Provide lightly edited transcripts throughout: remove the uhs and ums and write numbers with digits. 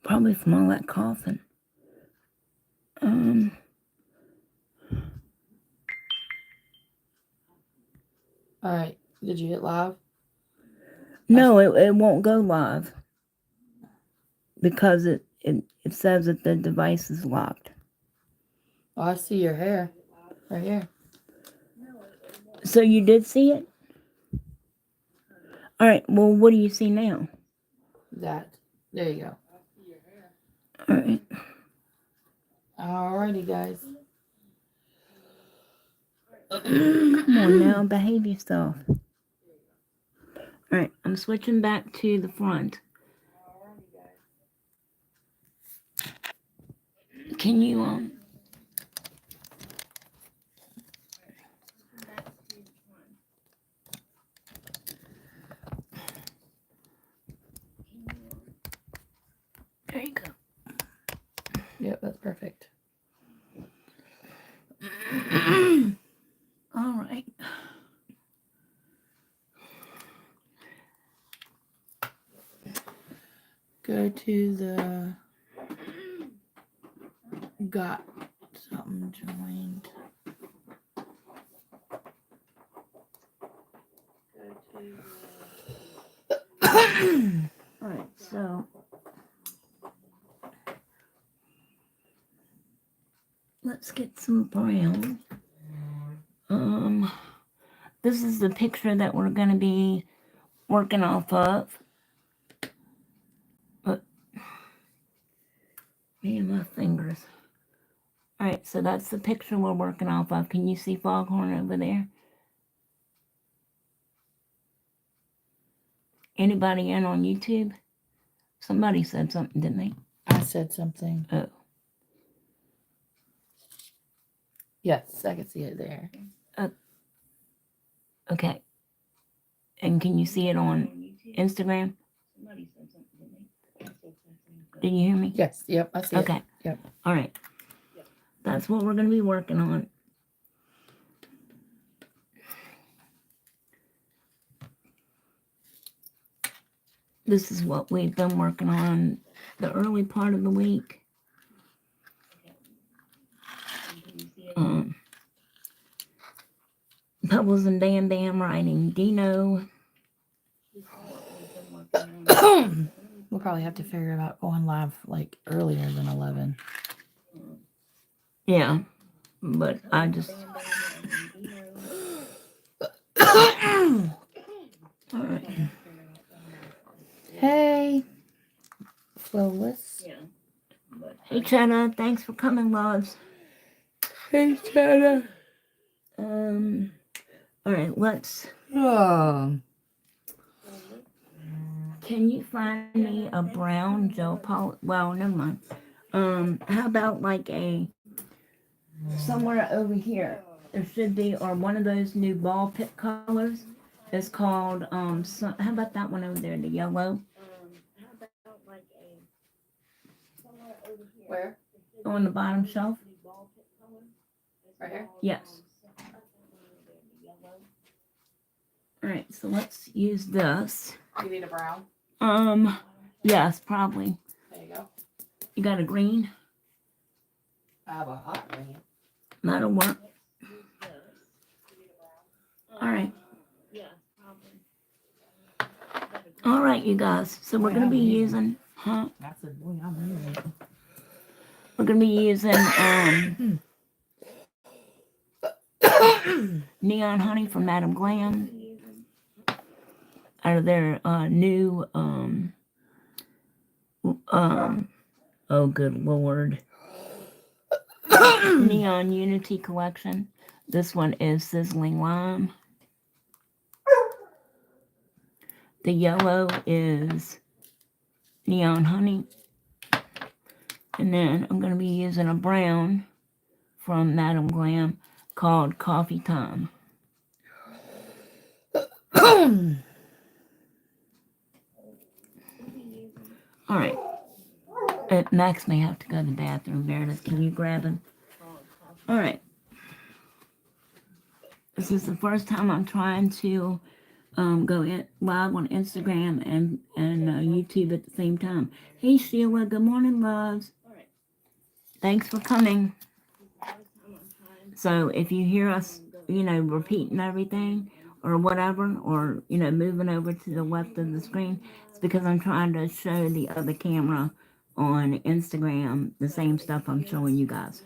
Probably from all that coughing. All right. Did you hit live? No, it won't go live because it says that the device is locked. Oh, I see your hair right here. So you did see it? All right. Well, what do you see now? That. There you go. All right. Alrighty, guys. Come on now, behave yourself. All right, I'm switching back to the front. Can you there you go. Yep, that's perfect. All right. Go to the got something joined. All right, so let's get some brown. This is the picture that we're going to be working off of. But, man, my fingers. All right, so that's the picture we're working off of. Can you see foghorn over there? Anybody in on YouTube? Somebody said something, didn't they? I said something. Oh. Yes, I can see it there. Okay. And can you see it on Instagram? Did you hear me? Yes, yep, I see it. Okay. Yep. All right. That's what we're going to be working on. This is what we've been working on the early part of the week. Pebbles and Bam Bam writing Dino. We'll probably have to figure about going live like earlier than 11. Yeah, but I just. All right. Hey, Phyllis. Hey, Chana, thanks for coming, loves. Hey, Chana. All right, let's. Can you find me a brown gel polish? Well, never mind. How about like a somewhere over here? There should be, or one of those new ball pit colors. It's called how about that one over there, the yellow? Where? On the bottom shelf. Right here? Yes. All right, so let's use this. You need a brown? Yes, probably. There you go. You got a green? I have a hot green. That'll work. All right. All right, you guys. So we're going to be using, I said, boy, I'm amazing. We're going to be using Neon Honey from Madam Glam out of their new oh good lord, Neon Unity collection. This one is Sizzling Lime. The yellow is Neon Honey. And then I'm going to be using a brown from Madam Glam called Coffee Time. All right. Max may have to go to the bathroom. Meredith, can you grab him? All right. This is the first time I'm trying to go live on Instagram and YouTube at the same time. Hey Sheila, good morning, loves. Thanks for coming. So if you hear us, repeating everything or whatever, or moving over to the left of the screen, it's because I'm trying to show the other camera on Instagram the same stuff I'm showing you guys.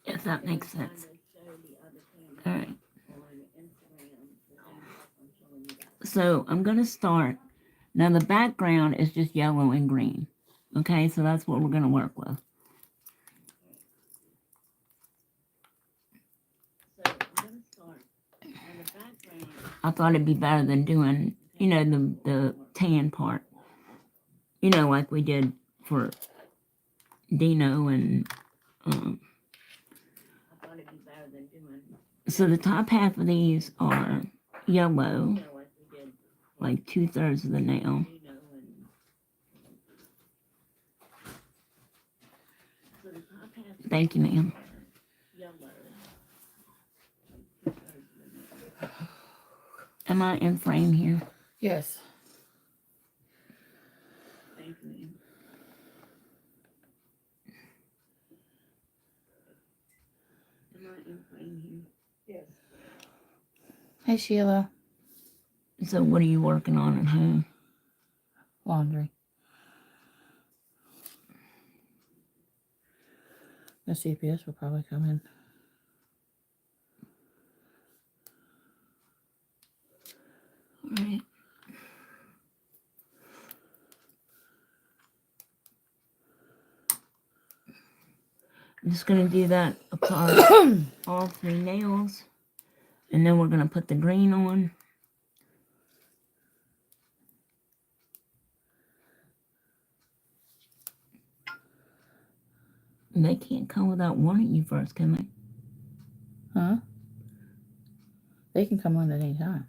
If that makes sense. All right. So I'm going to start. Now the background is just yellow and green. Okay, so that's what we're going to work with. I thought it'd be better than doing, the tan part. Like we did for Dino and so the top half of these are yellow, like 2/3 of the nail. Thank you, ma'am. Am I in frame here? Yes. Thank you, ma'am. Am I in frame here? Yes. Hey, Sheila. So what are you working on at home? Laundry. The CPS will probably come in. All right. I'm just going to do that across all 3 nails. And then we're going to put the green on. And they can't come without warning you first, can they? Huh? They can come on at any time.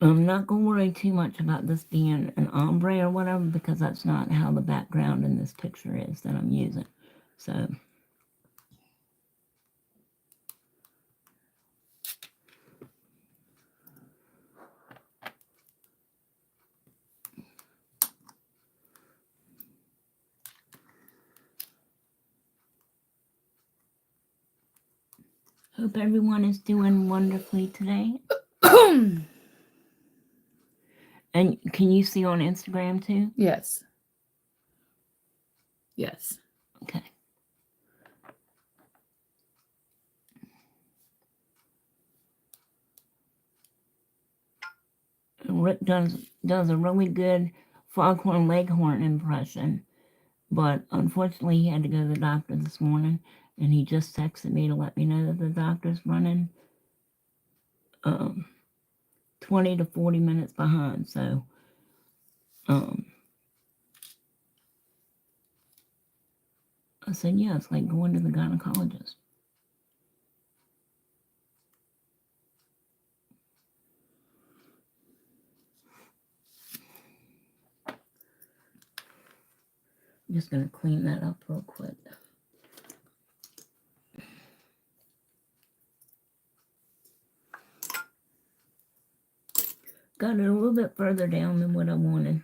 I'm not going to worry too much about this being an ombre or whatever, because that's not how the background in this picture is that I'm using. So hope everyone is doing wonderfully today. And can you see on Instagram too? Yes. Yes. Okay. Rick does a really good foghorn leghorn impression, but unfortunately he had to go to the doctor this morning, and he just texted me to let me know that the doctor's running 20 to 40 minutes behind. So I said, yeah, it's like going to the gynecologist. I'm just going to clean that up real quick. Got it a little bit further down than what I wanted.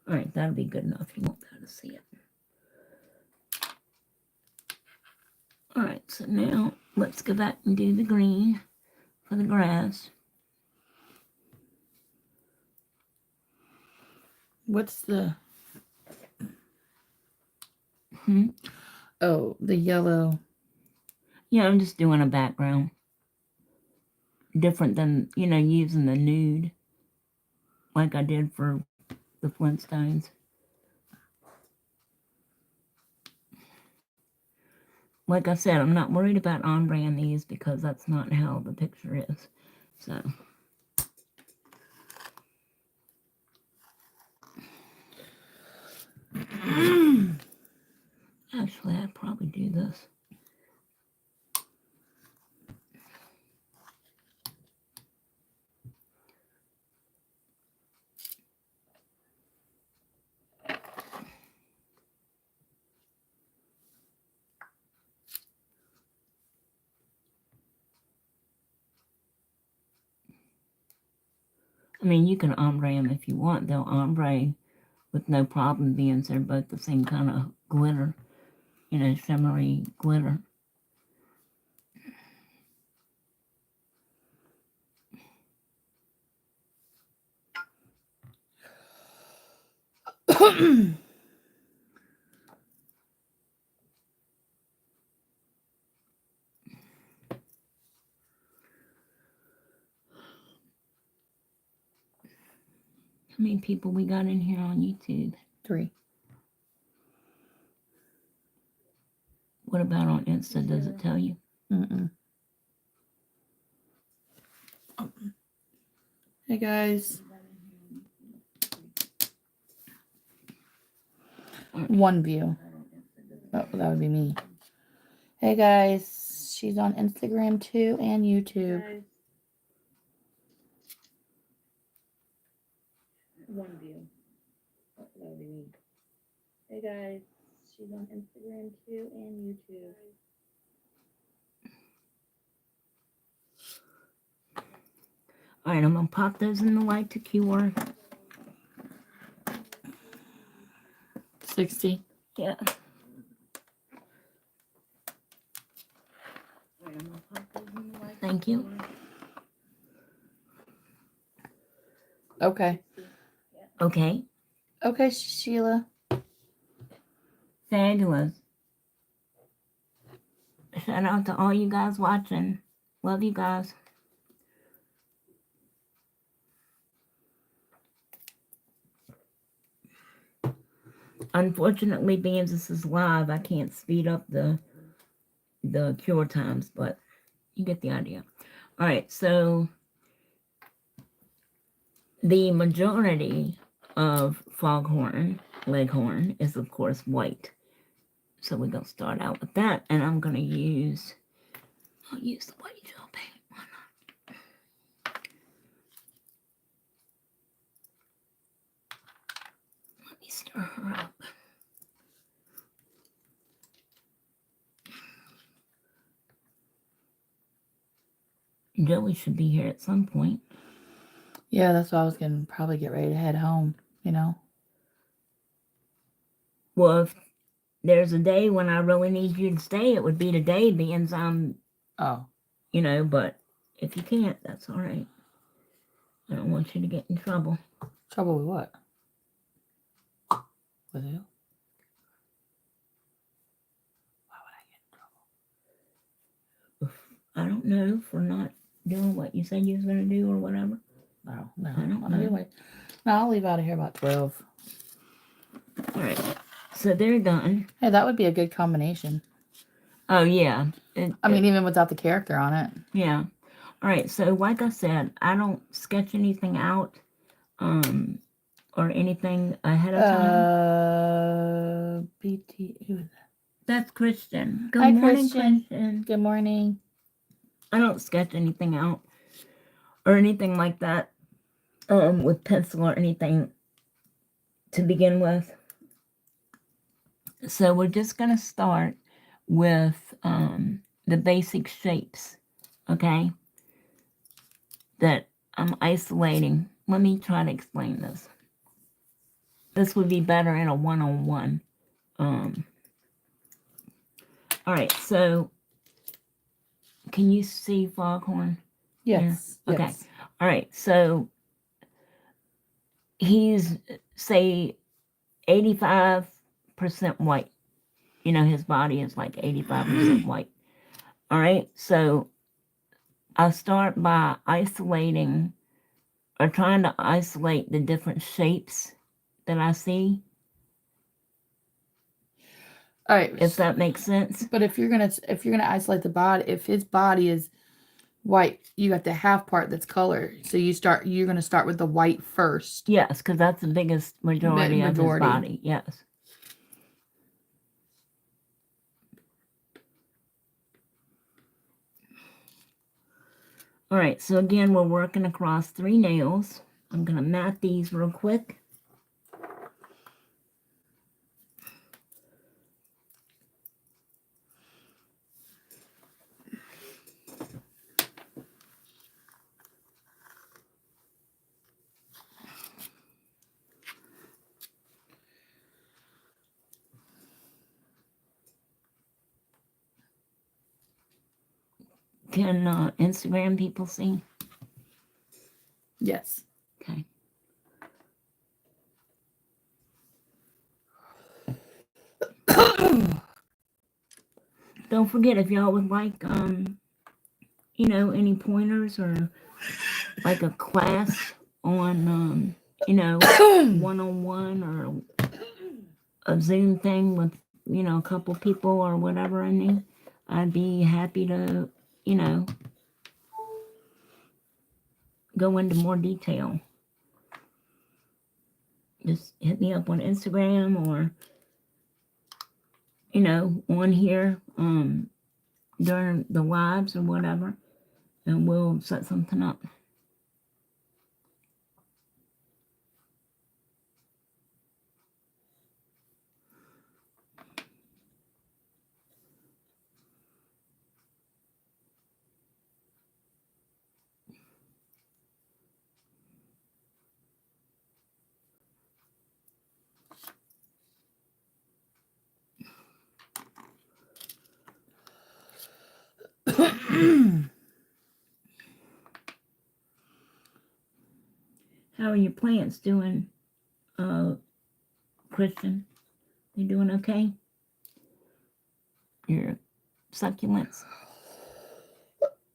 All right, that'll be good enough. You won't be able to see it. All right, so now let's go back and do the green for the grass. What's the... Hmm? Oh, the yellow Yeah, I'm just doing a background. Different than, using the nude like I did for the Flintstones. Like I said, I'm not worried about ombre these because that's not how the picture is. So. Actually, I'd probably do this. I mean, you can ombre them if you want. They'll ombre with no problem being they're both the same kind of glitter, shimmery glitter. How many people we got in here on YouTube? 3. What about on Insta? Does it tell you? Mm-mm. Hey guys. 1 view. Oh, that would be me. Hey guys. She's on Instagram too and YouTube. 1 view. Oh, that would be me. Hey guys. She's on Instagram too and YouTube. All right, I'm going to pop those in the light to cure. 60. Yeah. Thank you. Okay. Okay. Okay, Sheila. Fabulous. Shout out to all you guys watching. Love you guys. Unfortunately, being this is live, I can't speed up the cure times, but you get the idea. All right, so the majority of foghorn, leghorn, is of course white. So we're going to start out with that, and I'll use the white gel paint. Why not? Let me stir her up. Joey should be here at some point. Yeah, that's why I was going to probably get ready to head home, Well, if there's a day when I really need you to stay, it would be today, being I'm, Oh. But if you can't, that's all right. I don't want you to get in trouble. Trouble with what? With who? Why would I get in trouble? I don't know, for not doing what you said you was going to do or whatever. No. I don't know. Anyway, no, I'll leave out of here about 12. All right. So they're done. Hey, that would be a good combination. Oh, yeah. I mean, even without the character on it. Yeah. All right. So, like I said, I don't sketch anything out or anything ahead of time. BT. Who is that? That's Christian. Good Hi, morning, Christian. Good morning. I don't sketch anything out or anything like that with pencil or anything to begin with. So we're just going to start with the basic shapes, okay, that I'm isolating. Let me try to explain this. This would be better in a one-on-one. All right, so can you see foghorn? Yes. Yeah. Okay. Yes. All right, so he's, say, 85% white. His body is like 85% white. All right, so I'll start by isolating or trying to isolate the different shapes that I see, All right. if that makes sense. But if you're gonna isolate the body, if his body is white, you got the half part that's color. So you're gonna start with the white first. Yes, because that's the biggest majority of his body. Yes. All right, so again, we're working across 3 nails. I'm going to mat these real quick. Can Instagram people see? Yes. Okay. Don't forget, if y'all would like, you know, any pointers or like a class on, you know, one-on-one or a Zoom thing with, you know, a couple people or whatever I need, I'd be happy to, you know, go into more detail. Just hit me up on Instagram or, you know, on here during the lives or whatever, and we'll set something up. How are your plants doing, Christian? They doing okay? Your succulents?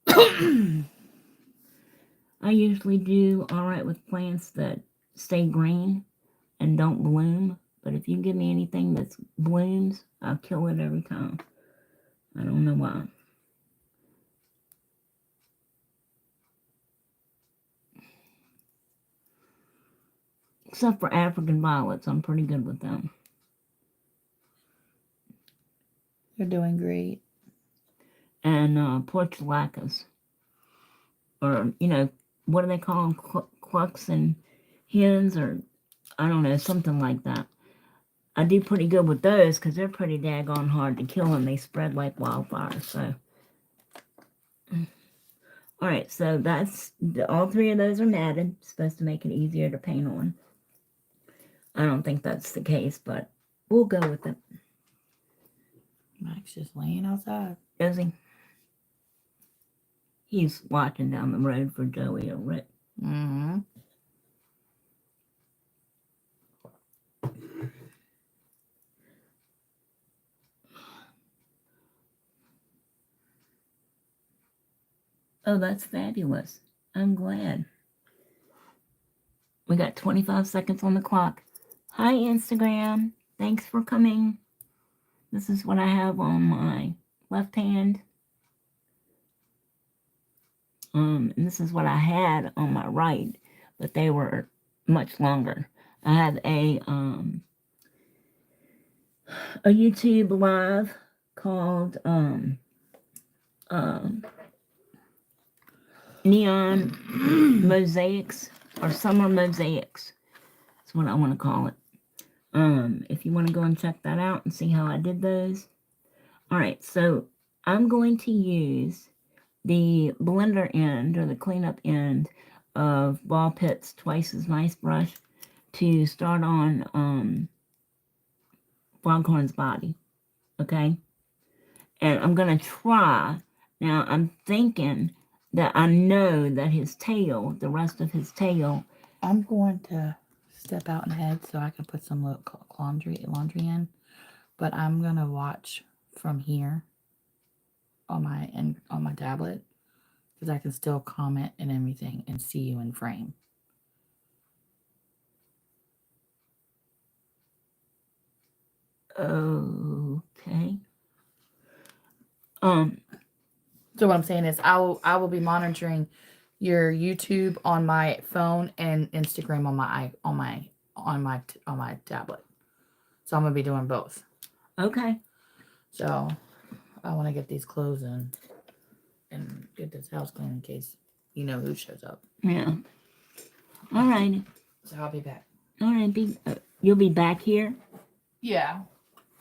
I usually do all right with plants that stay green and don't bloom, but if you give me anything that blooms, I'll kill it every time. I don't know why. Except for African violets, I'm pretty good with them. You're doing great. And portulacas, or you know, what do they call them? Clucks and hens, or I don't know, something like that. I do pretty good with those because they're pretty daggone hard to kill and they spread like wildfire. So, all right, so that's all 3 of those are matted. Supposed to make it easier to paint on. I don't think that's the case, but we'll go with it. Mike's just laying outside. Is he? He's watching down the road for Joey or Rick. Mm-hmm. Oh, that's fabulous. I'm glad. We got 25 seconds on the clock. Hi, Instagram. Thanks for coming. This is what I have on my left hand. And this is what I had on my right, but they were much longer. I have a YouTube live called Neon Mosaics or Summer Mosaics. That's what I want to call it. If you want to go and check that out and see how I did those. All right, so I'm going to use the blender end or the cleanup end of Ball Pit's Twice as Nice brush to start on Foghorn's body, okay? And I'm going to try. Now, I'm thinking that I know that his tail, the rest of his tail. I'm going to step out ahead so I can put some laundry in, but I'm going to watch from here. on my tablet because I can still comment and everything and see you in frame. Okay. Um. So what I'm saying is I will be monitoring your YouTube on my phone and Instagram on my tablet. So I'm gonna be doing both. Okay. So I want to get these clothes in and get this house clean in case you know who shows up. Yeah. All right. So I'll be back. All right. You'll be back here Yeah.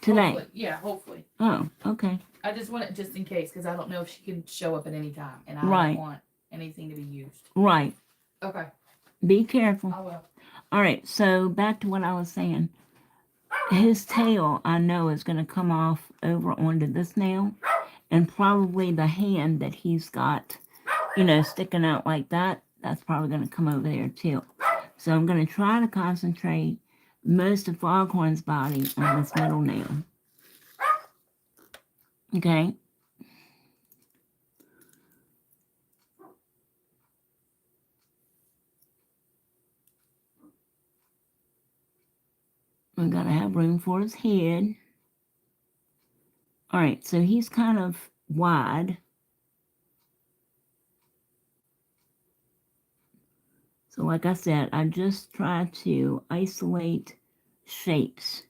today. Hopefully. Yeah, hopefully. Oh. Okay. I just want it just in case because I don't know if she can show up at any time, and I Right. don't want anything to be used. Right. Okay. Be careful. I will. All right. So back to what I was saying. His tail, I know, is going to come off over onto this nail, and probably the hand that he's got, sticking out like that, that's probably going to come over there too. So I'm going to try to concentrate most of Foghorn's body on this middle nail. Okay? We got to have room for his head. All right, so he's kind of wide. So like I said, I just try to isolate shapes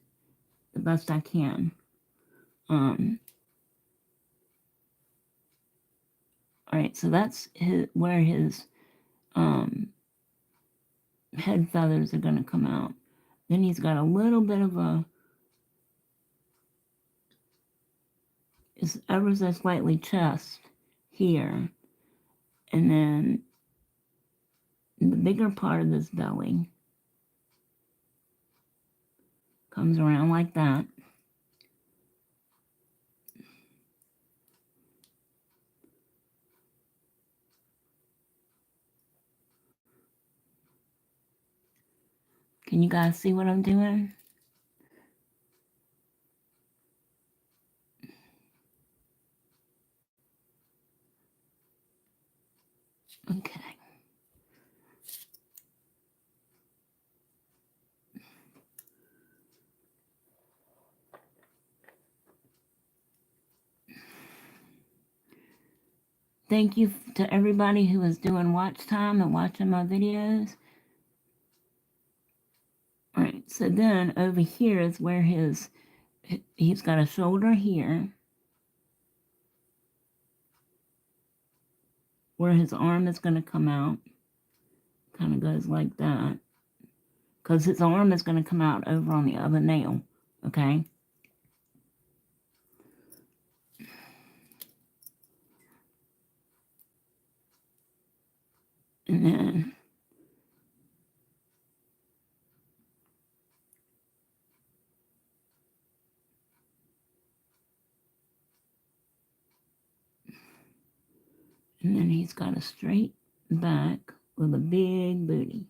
the best I can. All right, so that's where his head feathers are going to come out. Then he's got a little bit of it's ever so slightly chest here, and then the bigger part of this belly comes around like that. Can you guys see what I'm doing? Okay. Thank you to everybody who is doing watch time and watching my videos. All right, so then over here is where he's got a shoulder here, where his arm is going to come out. Kind of goes like that. Because his arm is going to come out over on the other nail. Okay? And then he's got a straight back with a big booty.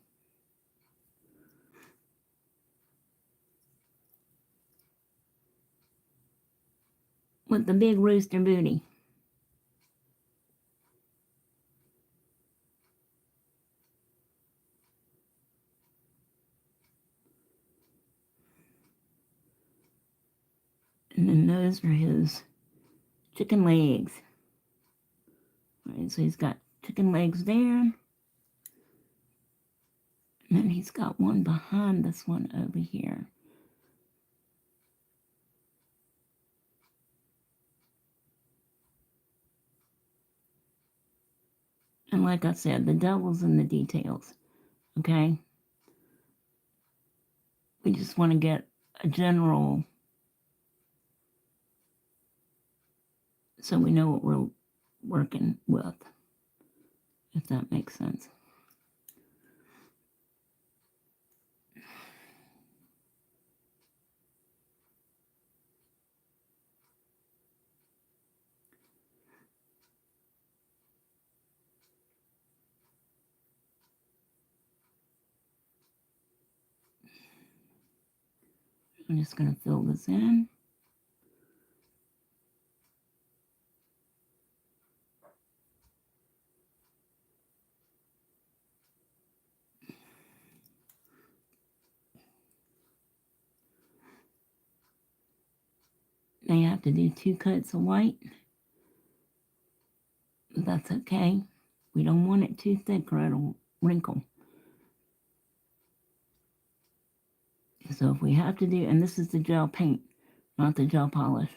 With the big rooster booty. And then those are his chicken legs. All right, so he's got chicken legs there. And then he's got one behind this one over here. And like I said, the devil's in the details. Okay? We just want to get a general, so we know what we're working with, if that makes sense. I'm just going to fill this in. may have to do 2 coats of white. That's okay. We don't want it too thick or it'll wrinkle. So if we have to do, and this is the gel paint, not the gel polish.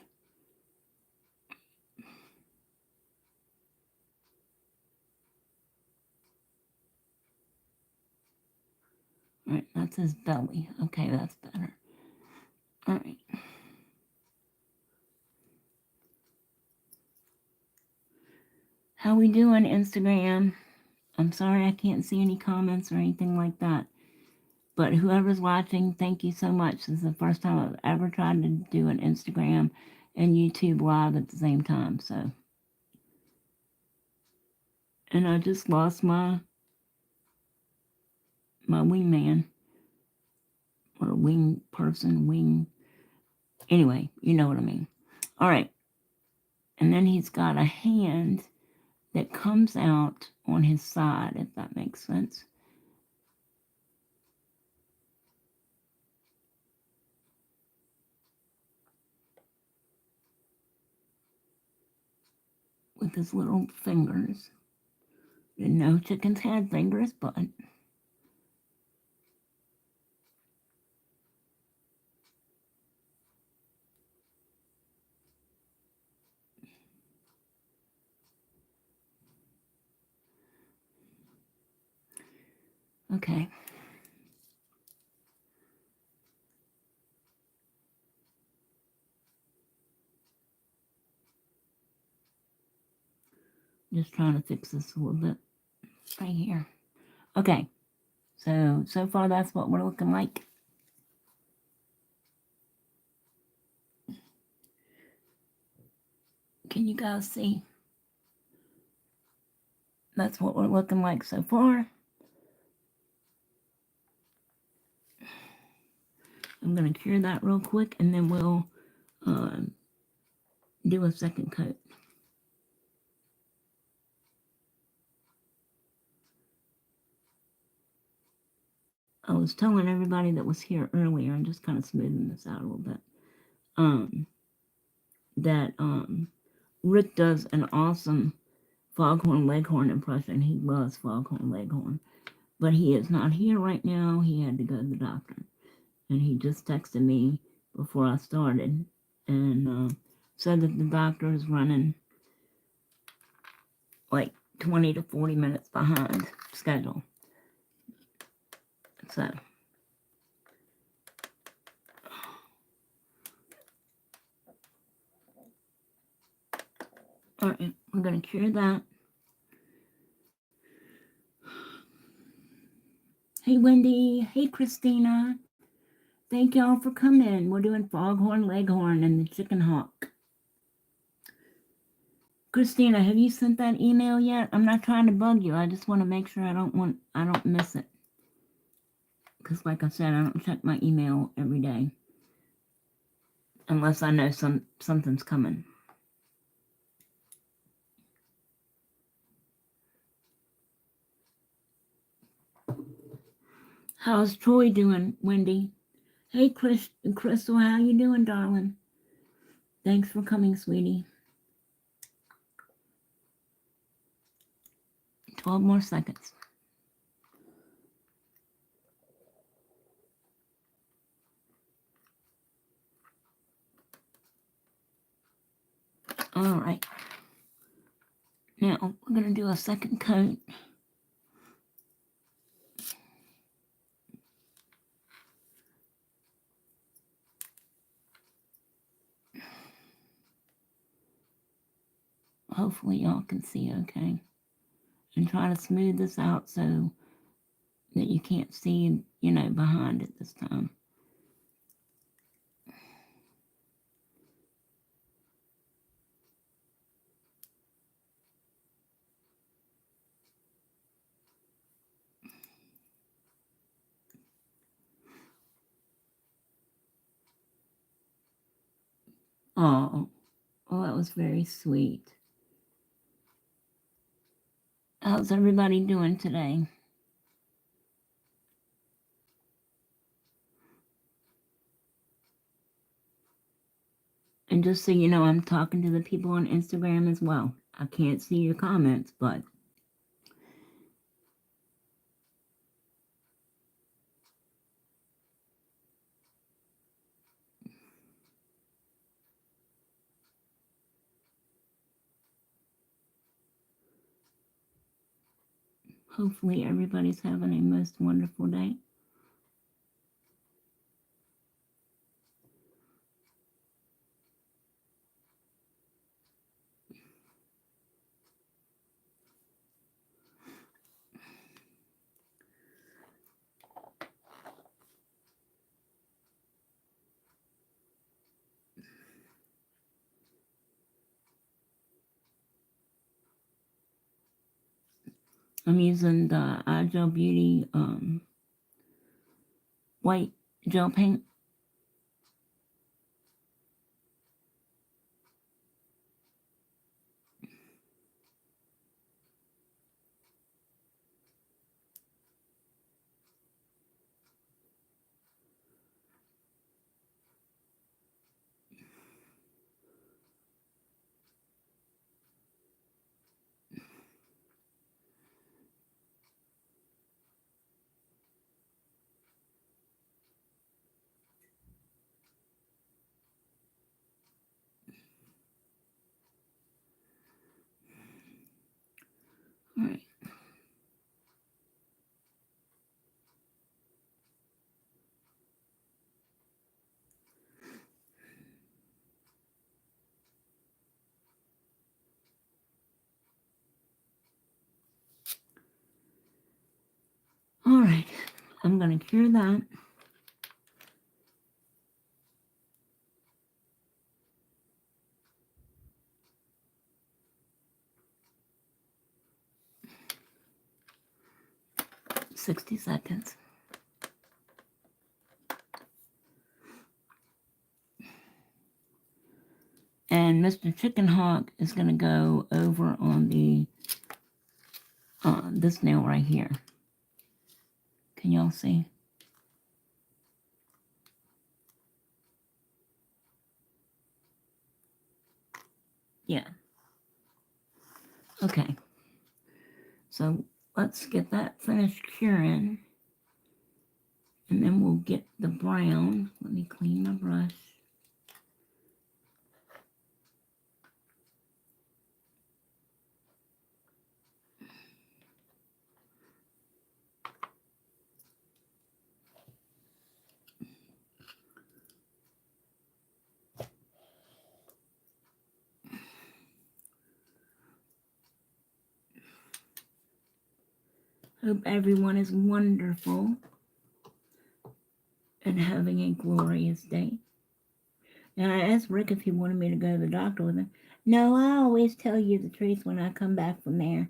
Alright, that's his belly. Okay, that's better. Alright. How we doing, Instagram? I'm sorry I can't see any comments or anything like that. But whoever's watching, thank you so much. This is the first time I've ever tried to do an Instagram and YouTube live at the same time. So, and I just lost my wingman, or wing person, anyway, you know what I mean. All right. And then he's got a hand that comes out on his side, if that makes sense. With his little fingers. Didn't know chickens had fingers, but okay. Just trying to fix this a little bit right here. Okay. So far that's what we're looking like. Can you guys see? That's what we're looking like so far. I'm going to cure that real quick and then we'll do a second coat. I was telling everybody that was here earlier, and just kind of smoothing this out a little bit, that Rick does an awesome foghorn leghorn impression. He loves foghorn leghorn, but he is not here right now. He had to go to the doctor, and he just texted me before I started and said that the doctor is running like 20 to 40 minutes behind schedule. So all right, we're going to cure that. Hey, Wendy. Hey, Christina. Thank y'all for coming. We're doing foghorn leghorn and the chicken hawk. Christina, have you sent that email yet? I'm not trying to bug you. I just want to make sure I don't miss it. Because like I said, I don't check my email every day. Unless I know something's coming. How's Troy doing, Wendy? Hey, Crystal, how you doing, darling? Thanks for coming, sweetie. 12 more seconds. All right. Now, we're going to do a second coat. Hopefully y'all can see okay. And try to smooth this out so that you can't see, behind it this time. Oh, well, that was very sweet. How's everybody doing today? And just so you know, I'm talking to the people on Instagram as well. I can't see your comments, but hopefully everybody's having a most wonderful day. I'm using the Agile Beauty white gel paint. All right. All right. I'm going to cure that. $60. And Mr. Chicken Hawk is going to go over on the this nail right here. Can y'all see? Yeah. Okay. So let's get that finished curing. And then we'll get the brown. Let me clean my brush. Hope everyone is wonderful and having a glorious day. And I asked Rick if he wanted me to go to the doctor with him. No, I always tell you the truth when I come back from there.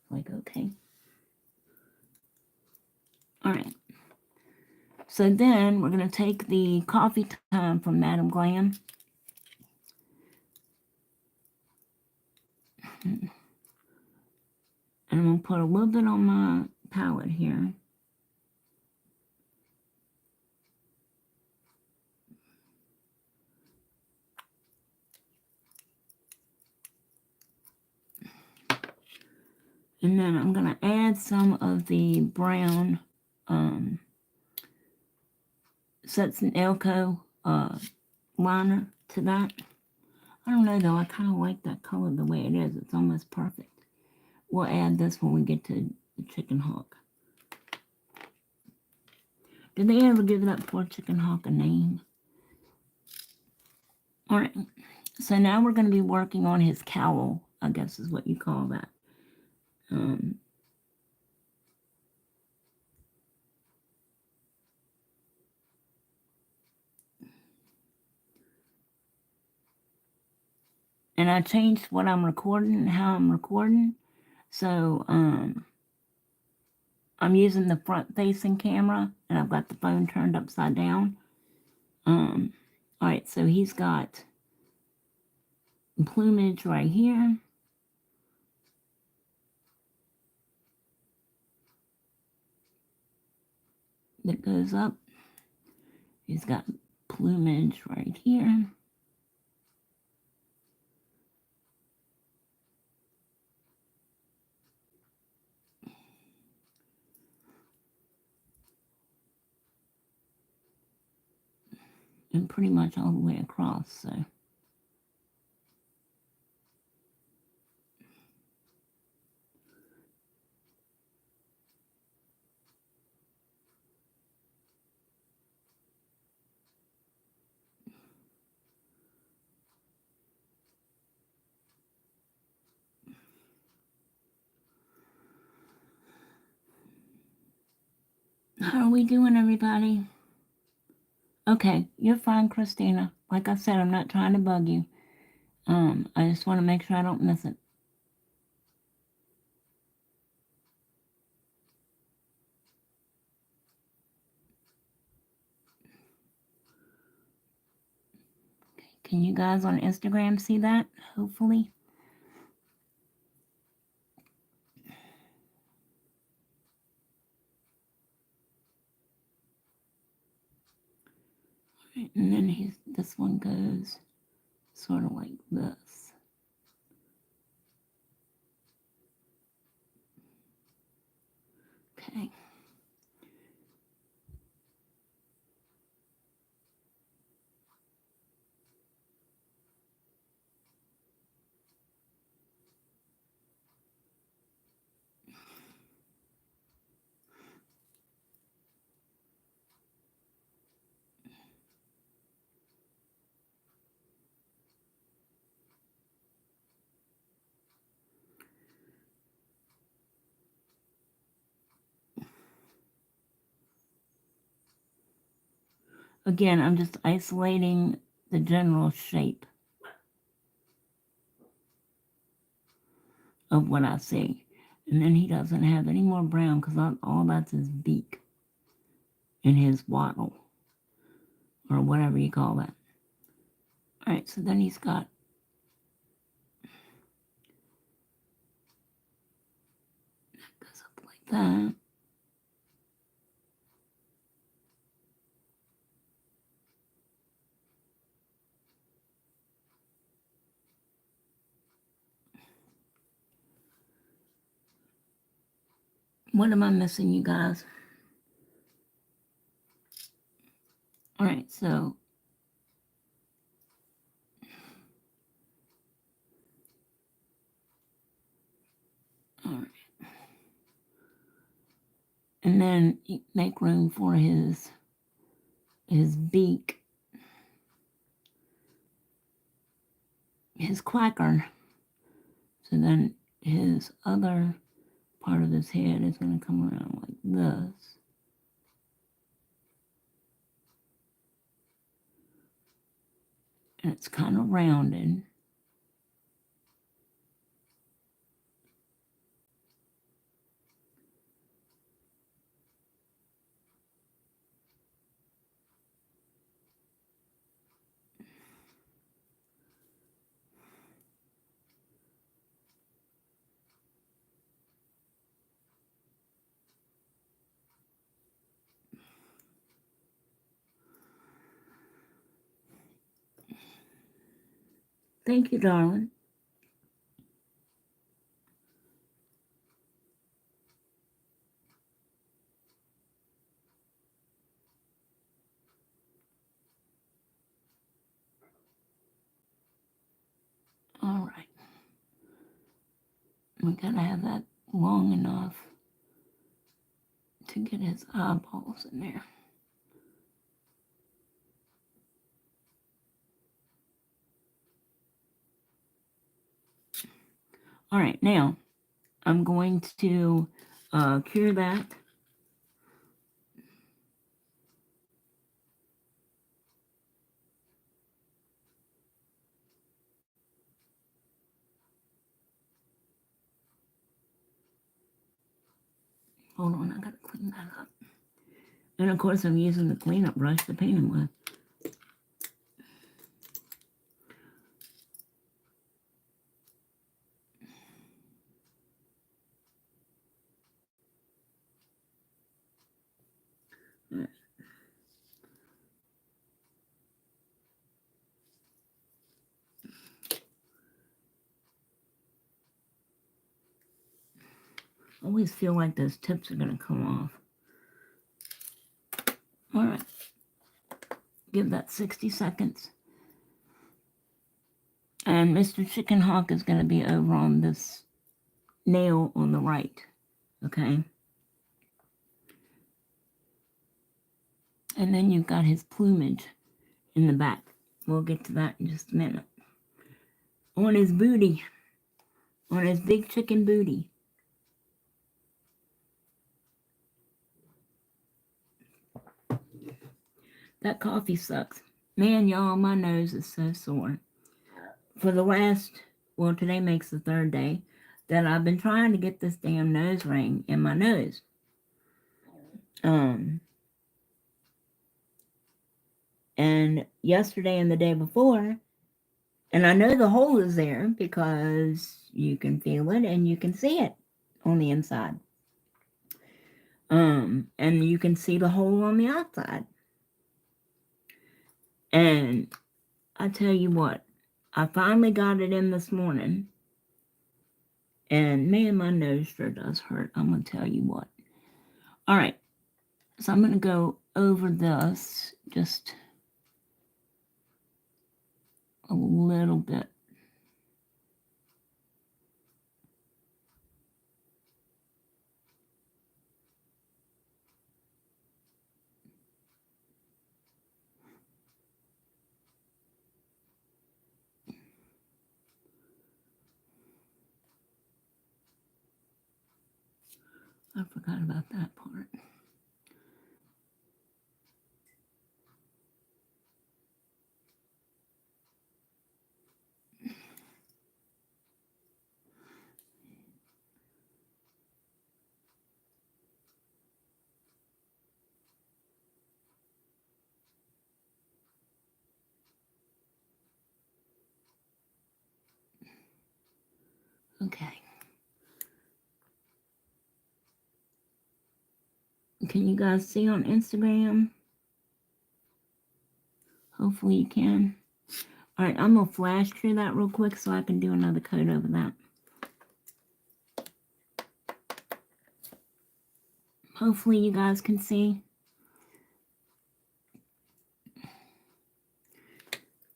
Like, okay. All right. So then we're going to take the coffee time from Madam Glam. And I'm going to put a little bit on my palette here. And then I'm going to add some of the brown Sets and Elko liner to that. I don't know though, I kind of like that color the way it is. It's almost perfect. We'll add this when we get to the Chicken Hawk. Did they ever give that poor Chicken Hawk a name? Alright, so now we're going to be working on his cowl, I guess is what you call that. And I changed what I'm recording and how I'm recording. So I'm using the front facing camera and I've got the phone turned upside down. Alright, so he's got plumage right here. that goes up. He's got plumage right here. And pretty much all the way across, so. How are we doing, everybody? Okay, you're fine, Christina. Like I said, I'm not trying to bug you. I just want to make sure I don't miss it. Okay, can you guys on Instagram see that? Hopefully. Right, and then this one goes sort of like this. Okay. Again, I'm just isolating the general shape of what I see. And then he doesn't have any more brown because all that's his beak and his wattle, or whatever you call that. All right, so then he's got that goes up like that. What am I missing, you guys? All right, so all right. And then make room for his beak, his quacker. So then his other part of his head is going to come around like this. And it's kind of rounded. Thank you, darling. All right. We gotta have that long enough to get his eyeballs in there. All right, now I'm going to cure that. Hold on, I gotta clean that up. And of course, I'm using the cleanup brush to paint him with. I always feel like those tips are going to come off. All right. Give that 60 seconds. And Mr. Chicken Hawk is going to be over on this nail on the right. Okay? And then you've got his plumage in the back. We'll get to that in just a minute. On his booty. On his big chicken booty. That coffee sucks. Man, y'all, my nose is so sore. For the last, well, today makes the third day that I've been trying to get this damn nose ring in my nose. And yesterday and the day before, and I know the hole is there because you can feel it and you can see it on the inside. And you can see the hole on the outside. And I tell you what, I finally got it in this morning. And man, my nose sure does hurt. I'm going to tell you what. All right. So I'm going to go over this just a little bit. I forgot about that part. Okay. Can you guys see on Instagram? Hopefully you can. All right, I'm going to flash through that real quick so I can do another coat over that. Hopefully you guys can see.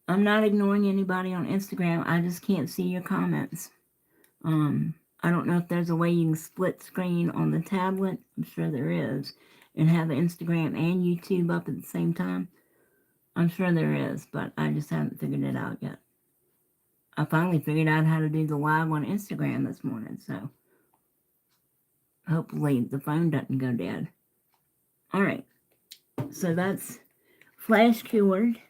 I'm not ignoring anybody on Instagram. I just can't see your comments. I don't know if there's a way you can split screen on the tablet. I'm sure there is. And have Instagram and YouTube up at the same time. I'm sure there is, but I just haven't figured it out yet. I finally figured out how to do the live on Instagram this morning, so hopefully the phone doesn't go dead. All right, so that's flash cured.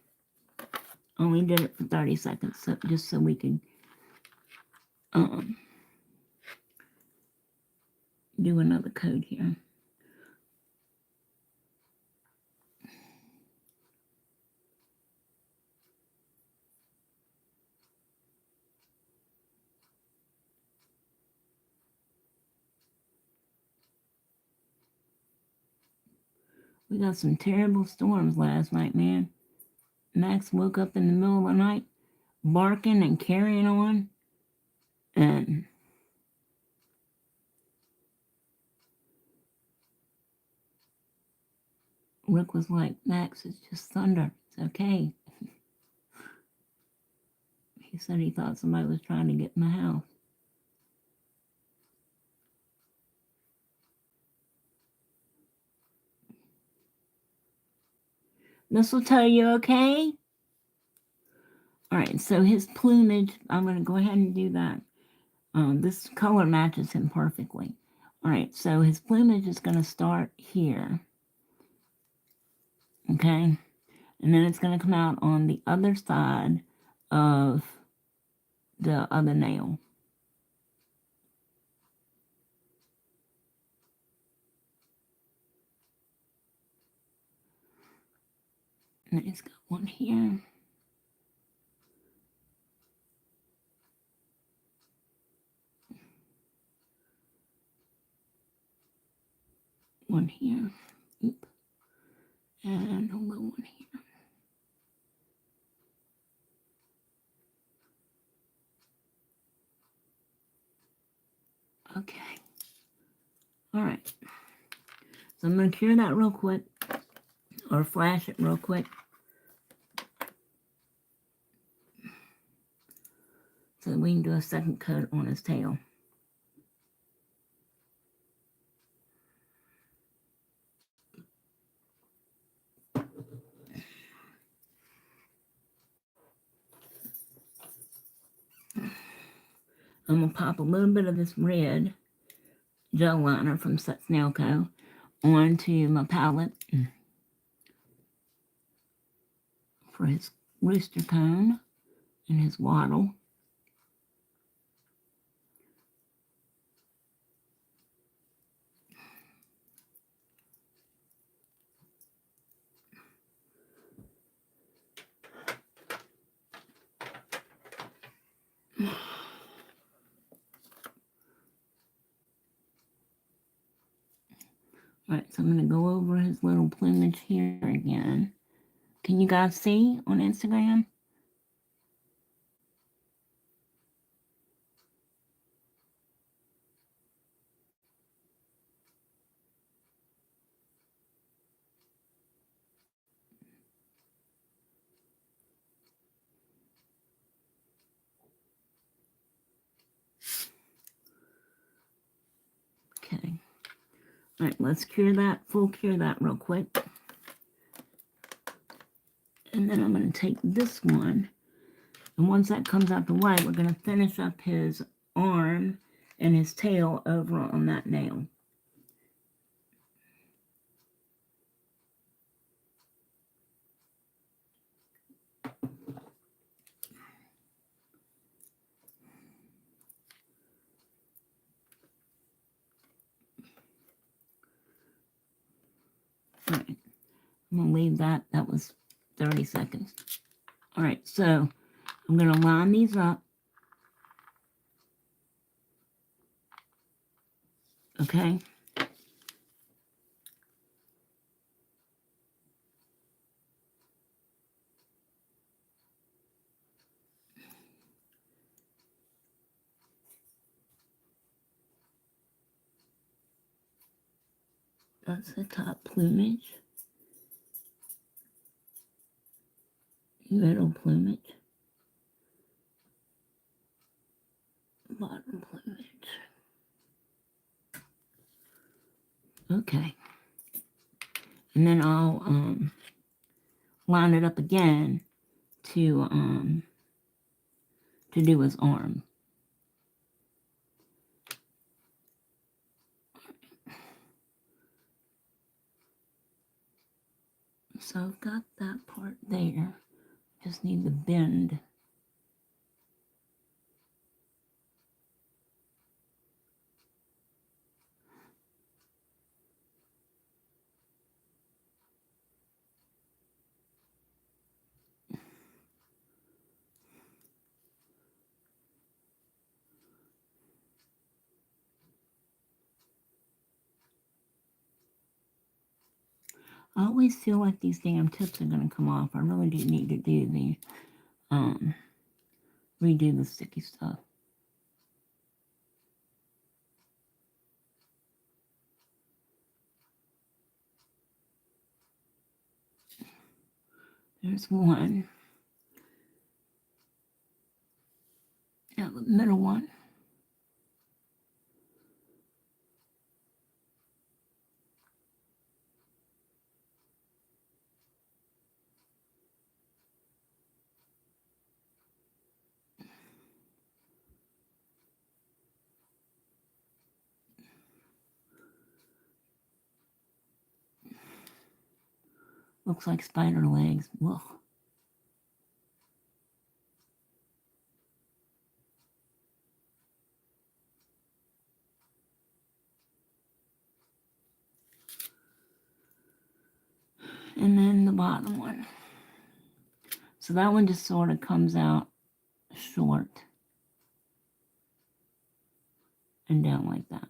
Only did it for 30 seconds, so just so we could do another code here. We got some terrible storms last night, man. Max woke up in the middle of the night barking and carrying on. And Rick was like, Max, it's just thunder. It's okay. He said he thought somebody was trying to get in the house. This will tell you okay? All right, so his plumage, I'm going to go ahead and do that. This color matches him perfectly. All right, so his plumage is going to start here. Okay? And then it's going to come out on the other side of the other nail. And it's got one here. One here. Oop. And a little one here. Okay. Alright. So I'm going to cure that real quick. Or flash it real quick. So we can do a second coat on his tail. I'm going to pop a little bit of this red gel liner from Set Snail Co. onto my palette for his rooster cone and his wattle. Alright, so I'm going to go over his little plumage here again. Can you guys see on Instagram? Okay. Alright, let's cure that, full cure that real quick. And then I'm going to take this one. And once that comes out the white, we're going to finish up his arm and his tail over on that nail. Alright, I'm going to leave that. That was 30 seconds. Alright, so I'm going to line these up. Okay. That's the top plumage. Middle plumage. Bottom plumage. Okay. And then I'll line it up again to do his arm. So I've got that part there. Just need the bend. I always feel like these damn tips are going to come off. I really do need to do the, redo the sticky stuff. There's one. Now the middle one. Looks like spider legs. Whoa. And then the bottom one. So that one just sort of comes out short and down like that.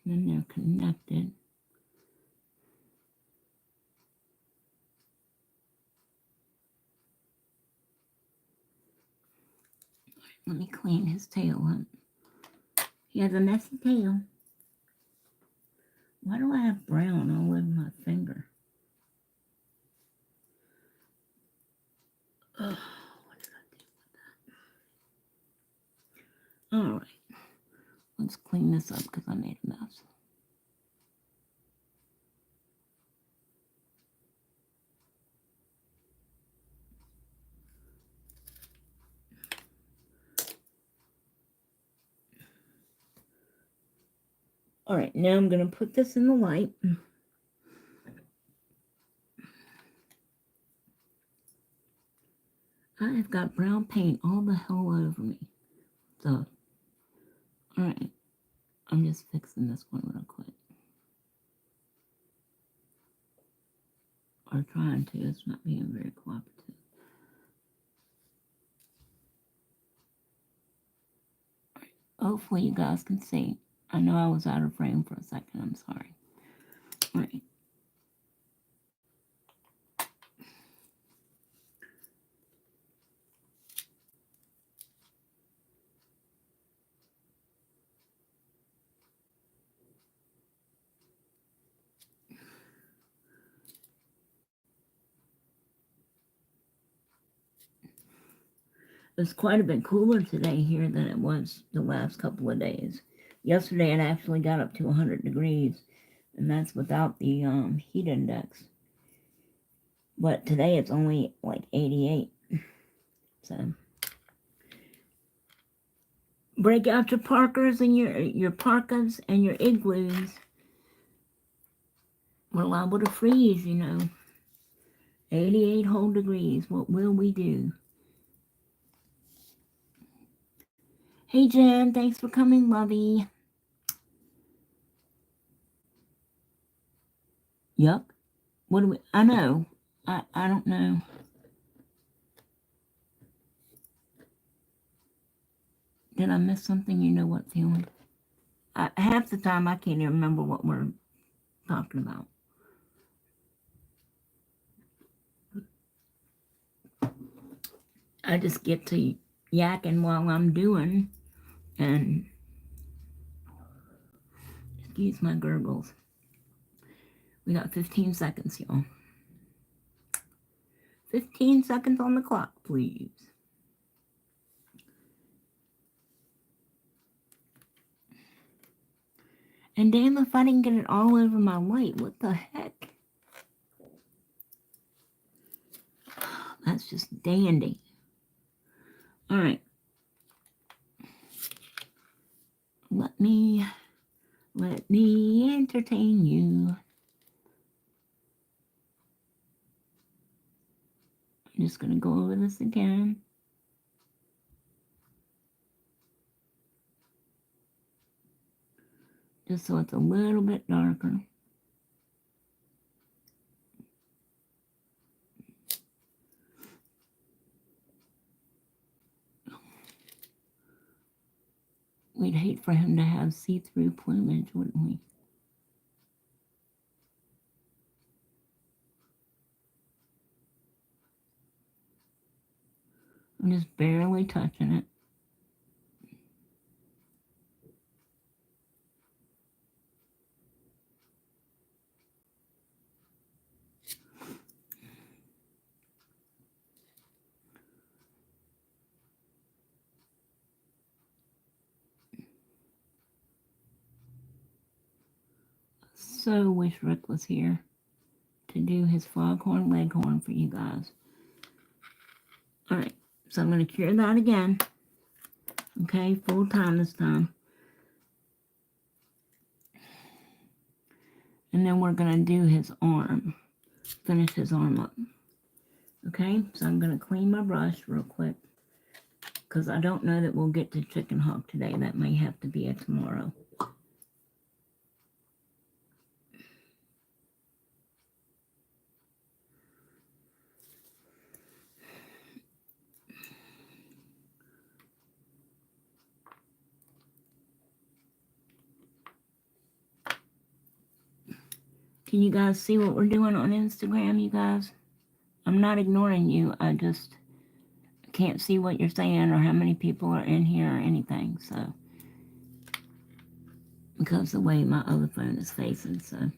then they're connected. Let me clean his tail up. He has a messy tail. Why do I have brown all over my finger? Ugh, what did I do with that? Alright. Let's clean this up because I made a mess. Alright, now I'm going to put this in the light. I have got brown paint all the hell over me. So, alright. I'm just fixing this one real quick. Or trying to. It's not being very cooperative. Hopefully you guys can see. I know I was out of frame for a second. I'm sorry. All right. It's quite a bit cooler today here than it was the last couple of days. Yesterday it actually got up to 100 degrees, and that's without the heat index. But today it's only like 88. So break out your parkers and your parkas and your igloos. We're liable to freeze, you know. 88 whole degrees. What will we do? Hey Jen, thanks for coming, lovey. Yuck. What do we? I know. I don't know. Did I miss something? You know what feeling? Half the time I can't even remember what we're talking about. I just get to yakking while I'm doing, and excuse my gurgles. We got 15 seconds, y'all. 15 seconds on the clock, please. And damn if I didn't get it all over my light. What the heck? That's just dandy. All right. Let me entertain you. I'm just going to go over this again. Just so it's a little bit darker. We'd hate for him to have see-through plumage, wouldn't we? I'm just barely touching it. So wish Rick was here to do his foghorn leghorn for you guys. All right, so I'm going to cure that again. Okay, full time this time. And then we're going to do his arm. Finish his arm up. Okay, so I'm going to clean my brush real quick, because I don't know that we'll get to chicken hawk today. That may have to be a tomorrow. Can you guys see what we're doing on Instagram, you guys? I'm not ignoring you. I just can't see what you're saying or how many people are in here or anything. So, because the way my other phone is facing. So,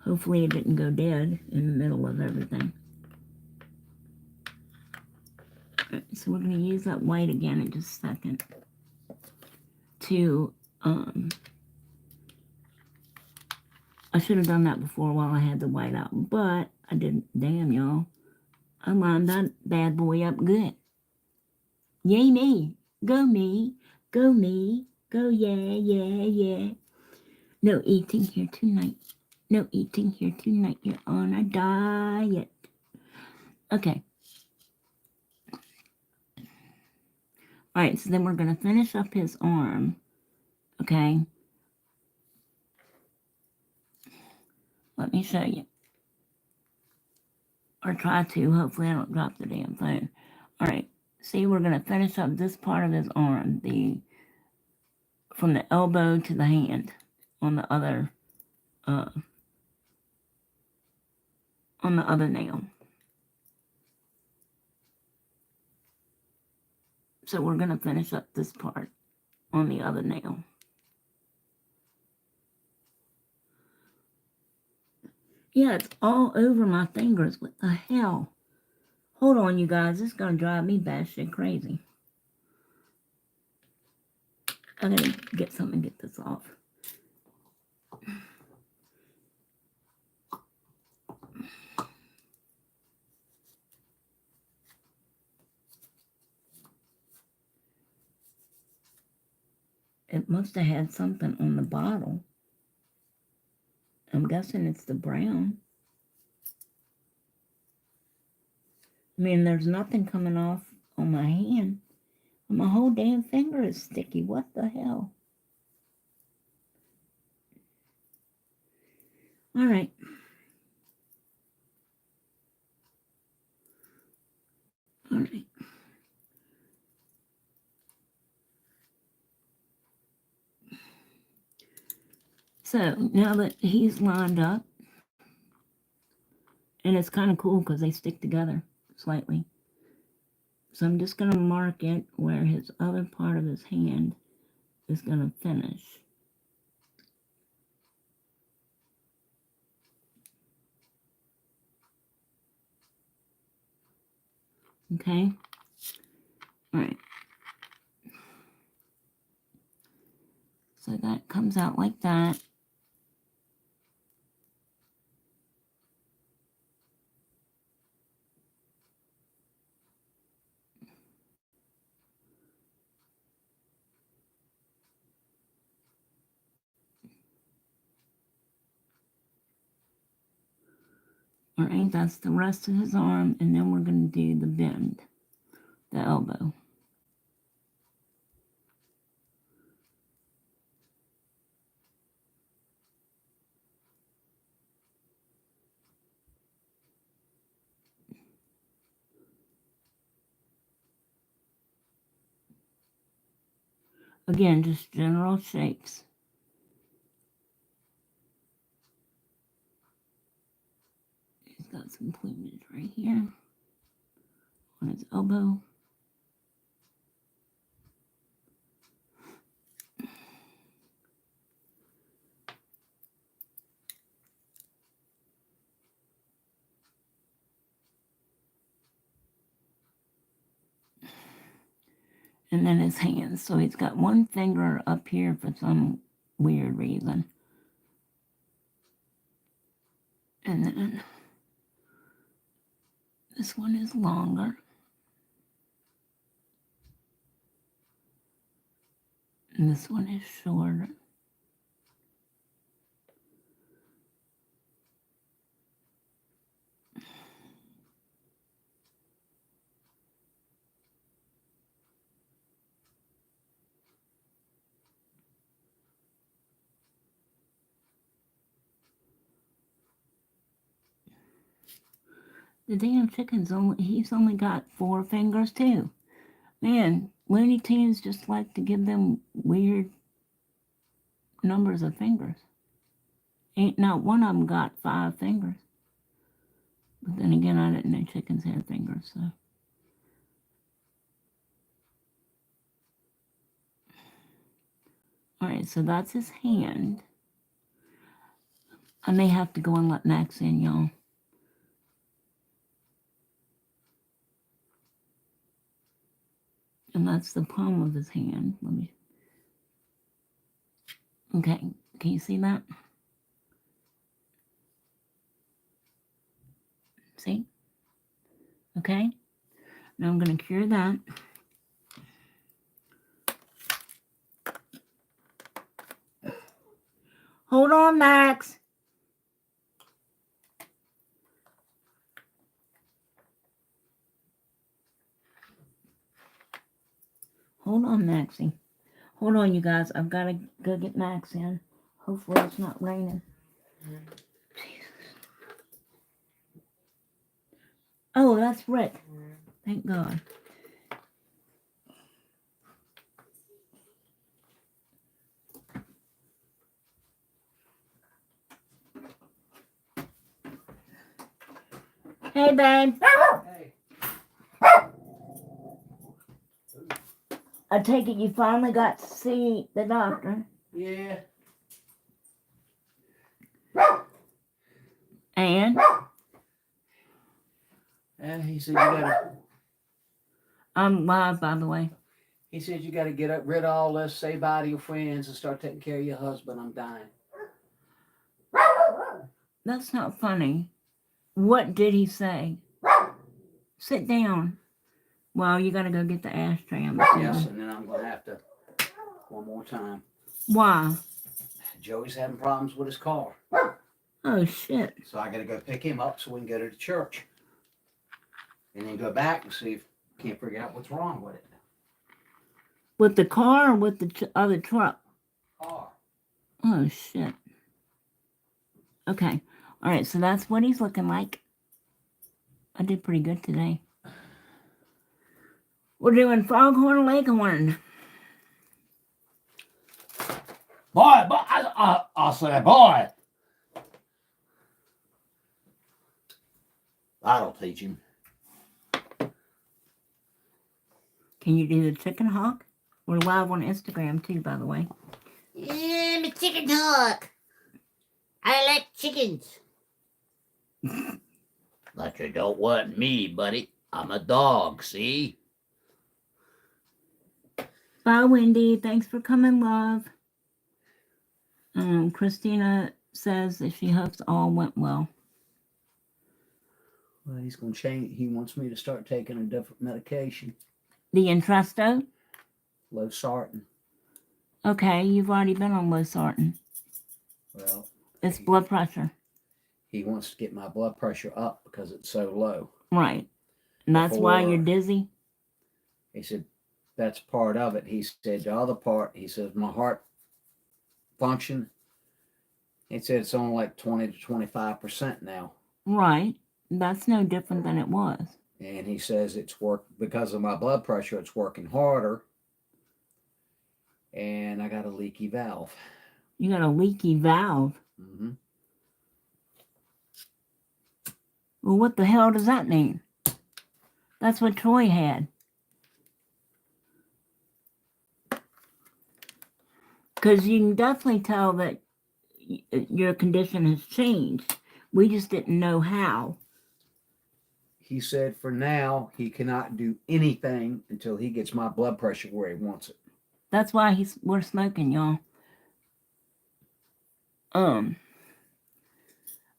hopefully it didn't go dead in the middle of everything. Right, so we're going to use that white again in just a second to, I should have done that before while I had the white out, but I didn't. Damn, y'all. I lined that bad boy up good. Yay me. Go me. Go me. Go yeah, yeah, yeah. No eating here tonight. No eating here tonight. You're on a diet. Okay. Alright, so then we're going to finish up his arm. Okay. Let me show you. Or try to. Hopefully I don't drop the damn phone. Alright. See, we're going to finish up this part of his arm. From the elbow to the hand. On the other nail. So we're going to finish up this part on the other nail. Yeah, it's all over my fingers. What the hell? Hold on, you guys. This is going to drive me batshit crazy. I got to get something to get this off. It must have had something on the bottle. I'm guessing it's the brown. I mean, there's nothing coming off on my hand. My whole damn finger is sticky. What the hell? All right. All right. So now that he's lined up, and it's kind of cool because they stick together slightly. So I'm just going to mark it where his other part of his hand is going to finish. Okay? All right. So that comes out like that. All right, that's the rest of his arm, and then we're going to do the bend, the elbow. Again, just general shapes. He's got some plumage right here on his elbow. And then his hands. So he's got one finger up here for some weird reason. And then this one is longer. And this one is shorter. The damn he's only got 4 fingers too. Man, Looney Tunes just like to give them weird numbers of fingers. Ain't not one of them got 5 fingers. But then again, I didn't know chickens had fingers, so. Alright, so that's his hand. I may have to go and let Max in, y'all. And that's the palm of his hand. Let me. Okay, can you see that? See? Okay. Now I'm going to cure that. Hold on, Max. Hold on, Maxie. Hold on, you guys. I've got to go get Max in. Hopefully it's not raining. Jesus. Oh, that's Rick. Thank God. Hey, babe. Hey. I take it you finally got to see the doctor. Yeah. And? He said you gotta. I'm live, by the way. He said you gotta get rid of all this, say bye to your friends, and start taking care of your husband. I'm dying. That's not funny. What did he say? Sit down. Well, you gotta go get the ashtray. I'm assuming. Yes, and then I'm gonna have to one more time. Why? Joey's having problems with his car, Oh, shit. so I gotta go pick him up so we can go to the church, and then go back and see if can't figure out what's wrong with it. With the car or with the other truck? Car. Oh, shit. Okay. All right, so that's what he's looking like. I did pretty good today. We're doing foghorn, leghorn. Boy, I said, boy. That'll teach him. Can you do the chicken hawk? We're live on Instagram too, by the way. Yeah, I'm a chicken hawk. I like chickens. But you don't want me, buddy. I'm a dog, see? Bye, Wendy. Thanks for coming, love. Christina says that she hopes all went well. Well, he's going to change. He wants me to start taking a different medication. The Entresto? Losartan. Okay, you've already been on losartan. Well, It's blood pressure. he wants to get my blood pressure up because it's so low. Right. And that's why Before- you're dizzy? He said, that's part of it. He said, the other part, he says, my heart function, he said it's only like 20 to 25% now. Right. That's no different than it was. And he says it's because of my blood pressure, it's working harder. And I got a leaky valve. You got a leaky valve. Mm-hmm. Well, what the hell does that mean? That's what Troy had. Because you can definitely tell that your condition has changed. We just didn't know how. He said for now, he cannot do anything until he gets my blood pressure where he wants it. That's why we're smoking, y'all.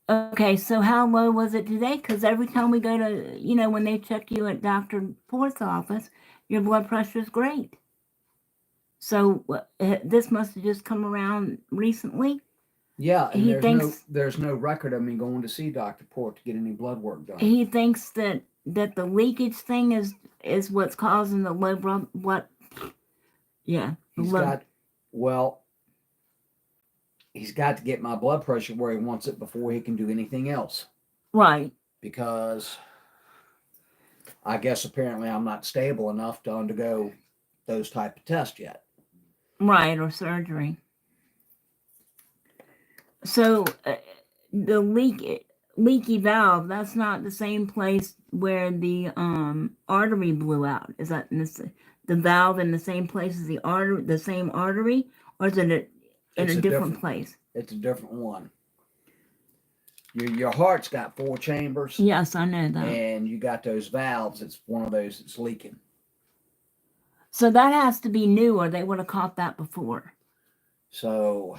Okay, so how low was it today? Because every time we go to, when they check you at Dr. Port's office, your blood pressure is great. So this must have just come around recently? Yeah, and He there's no record of me going to see Dr. Port to get any blood work done. He thinks that the leakage thing is what's causing the low blood. Yeah. He's got to get my blood pressure where he wants it before he can do anything else. Right. Because I guess apparently I'm not stable enough to undergo those type of tests yet. Right, or surgery. So the leaky valve, that's not the same place where the artery blew out. Is that the valve in the same place as the same artery, or is it in It's a a different place? It's a different one. Your heart's got 4 chambers. Yes, I know that. And you got those valves. It's one of those that's leaking. So that has to be new, or they would have caught that before. So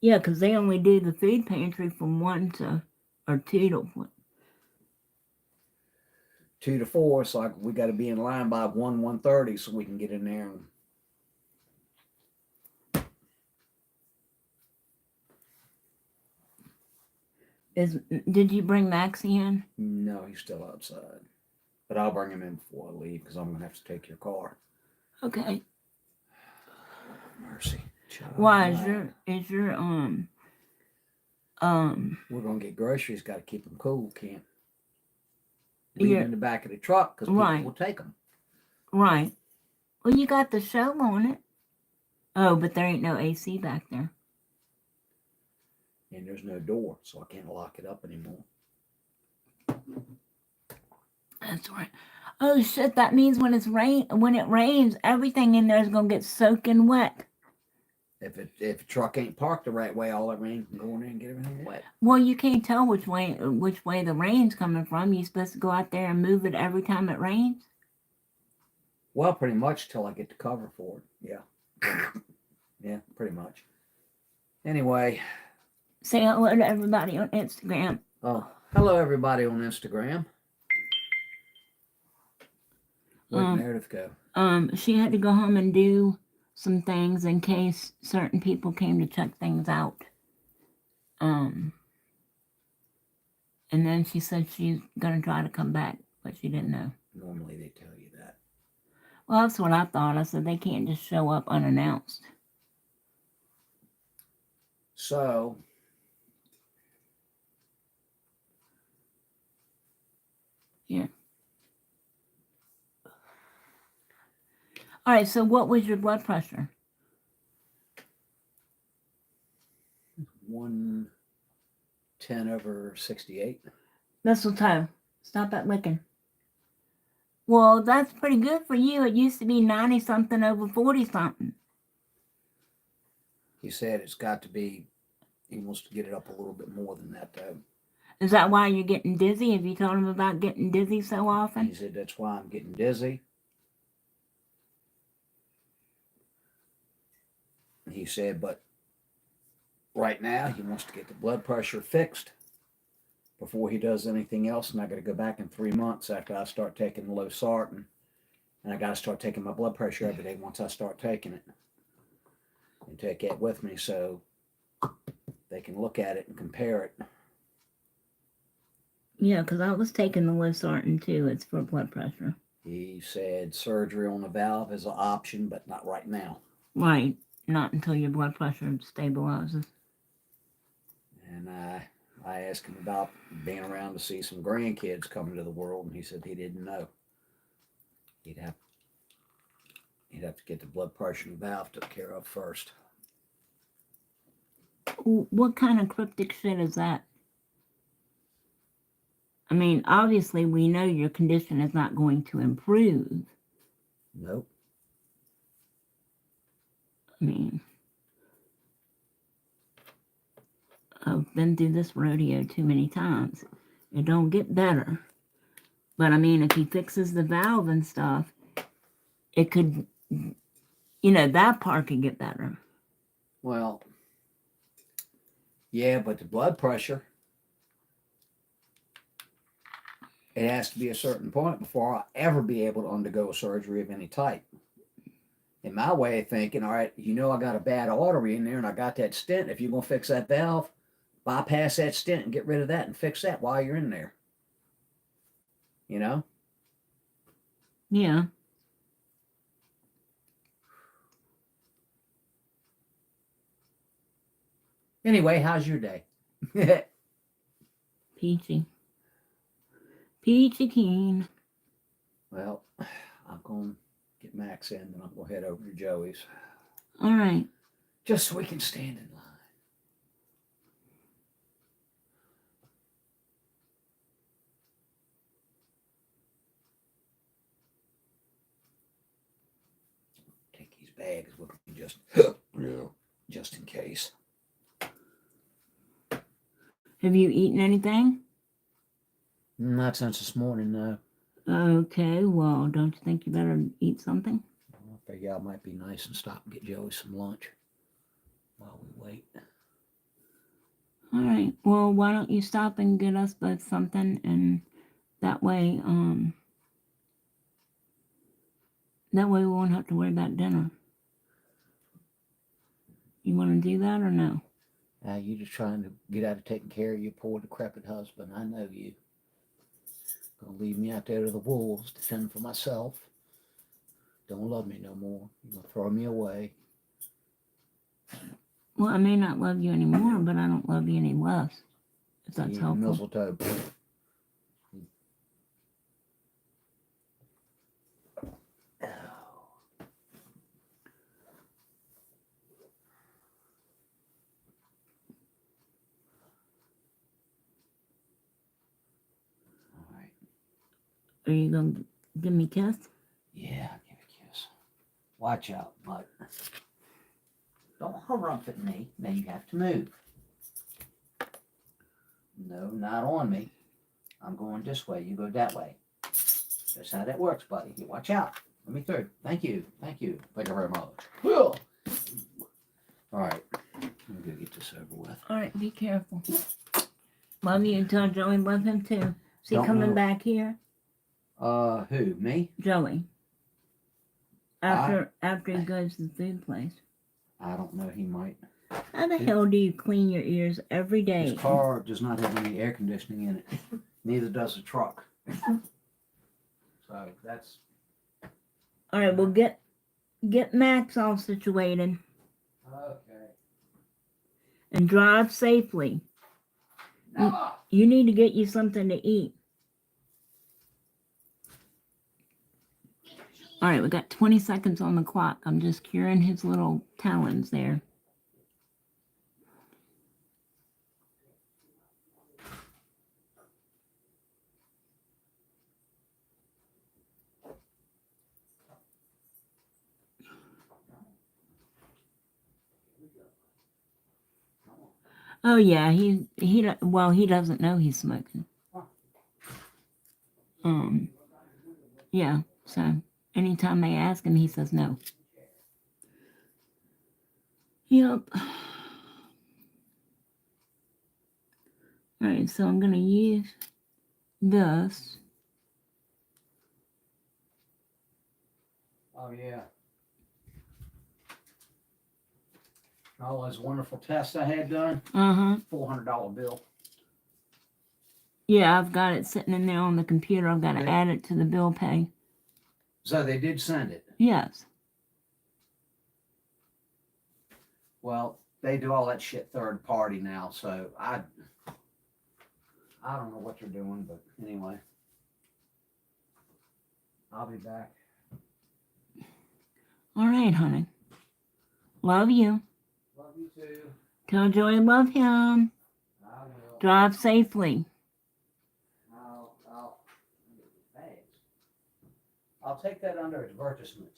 Yeah, because they only do the food pantry from 1 to or 2 to 2 to 4. So we got to be in line by 1:30 so we can get in there. Did you bring Maxie in? No, he's still outside. But I'll bring him in before I leave because I'm going to have to take your car. Okay. Mercy. Child. Why is your We're going to get groceries. Got to keep them cool. Can't leave Yeah. them in the back of the truck because people Right. will take them. right. Well, you got the show on it. Oh, but there ain't no AC back there. And there's no door, so I can't lock it up anymore. That's right. Oh shit! That means when it rains, everything in there is gonna get soaking wet. If the truck ain't parked the right way, all that rain can go in there and get everything wet. Well, you can't tell which way the rain's coming from. You're supposed to go out there and move it every time it rains. Well, pretty much till I get the cover for it. Yeah. Yeah, pretty much. Anyway. Say hello to everybody on Instagram. Oh, hello everybody on Instagram. Where'd Meredith go? She had to go home and do some things in case certain people came to check things out. And then she said she's gonna try to come back, but she didn't know. Normally they tell you that. Well, that's what I thought. I said they can't just show up unannounced. So, yeah. All right, so what was your blood pressure? 110/68. Mistletoe. Stop that licking. Well, that's pretty good for you. It used to be 90-something/40-something. He said it's got to be, he wants to get it up a little bit more than that though. Is that why you're getting dizzy? Have you told him about getting dizzy so He often? said that's why I'm getting dizzy. He said, but right now he wants to get the blood pressure fixed before he does anything else. And I got to go back in 3 months after I start taking the losartan. And I got to start taking my blood pressure every day once I start taking it. And take it with me so they can look at it and compare it. Yeah, because I was taking the losartan too. It's for blood pressure. He said surgery on the valve is an option, but not right now. Right. Not until your blood pressure stabilizes. And I asked him about being around to see some grandkids coming to the world, and he said he didn't know. He'd have to get the blood pressure and valve took care of first. What kind of cryptic shit is that? I mean, obviously we know your condition is not going to improve. Nope. I mean, I've been through this rodeo too many times. It don't get better. But I mean, if he fixes the valve and stuff, it could, that part could get better. Well, yeah, but the blood pressure, it has to be a certain point before I'll ever be able to undergo a surgery of any type. In my way of thinking, all right, I got a bad artery in there and I got that stent. If you're going to fix that valve, bypass that stent and get rid of that and fix that while you're in there. Yeah. Anyway, how's your day? Peachy. Peachy keen. Well, I'm going to get Max in, then I'm going to head over to Joey's. All right. Just so we can stand in line. Take these bags with me just in case. Have you eaten anything? Not since this morning, no. Okay, well, don't you think you better eat something? I figure it might be nice and stop and get Joey some lunch while we wait. All right. Well, why don't you stop and get us both something, and that way we won't have to worry about dinner. You want to do that or no? You just trying to get out of taking care of your poor decrepit husband. I know you. Gonna leave me out there to the wolves to fend for myself. Don't love me no more. You're gonna throw me away. Well, I may not love you anymore, but I don't love you any less. If that's Eating helpful. mistletoe. Are you going to give me a kiss? Yeah, give a kiss. Watch out, bud. Don't harumph at me. Now you have to move. No, not on me. I'm going this way. You go that way. That's how that works, buddy. You watch out. Let me through. Thank you. Thank you. Thank you very much. All right. Let me go get this over with. All right, be careful. Love you. Tell Joey love him too. Is he Don't coming know. back here? Who? Me? Joey. After he goes to the food place. I don't know. He might. How the hell do you clean your ears every day? His car does not have any air conditioning in it. Neither does the truck. So that's. All right, well get Max all situated Okay. and drive safely. No. You need to get you something to eat. All right, we got 20 seconds on the clock. I'm just curing his little talons there. Oh yeah, he doesn't know he's smoking. Yeah, so anytime they ask him, he says no. Yep. Alright, so I'm gonna use this. Oh yeah. All those wonderful tests I had done. $400 bill. Yeah, I've got it sitting in there on the computer. I've got to add it to the bill pay. So they did send it. Yes. Well, they do all that shit third party now, so I don't know what they're doing, but anyway. I'll be back. All right, honey. Love you. Love you too. Tell Joey love him. I will. Drive safely. Thanks. I'll take that under advertisement.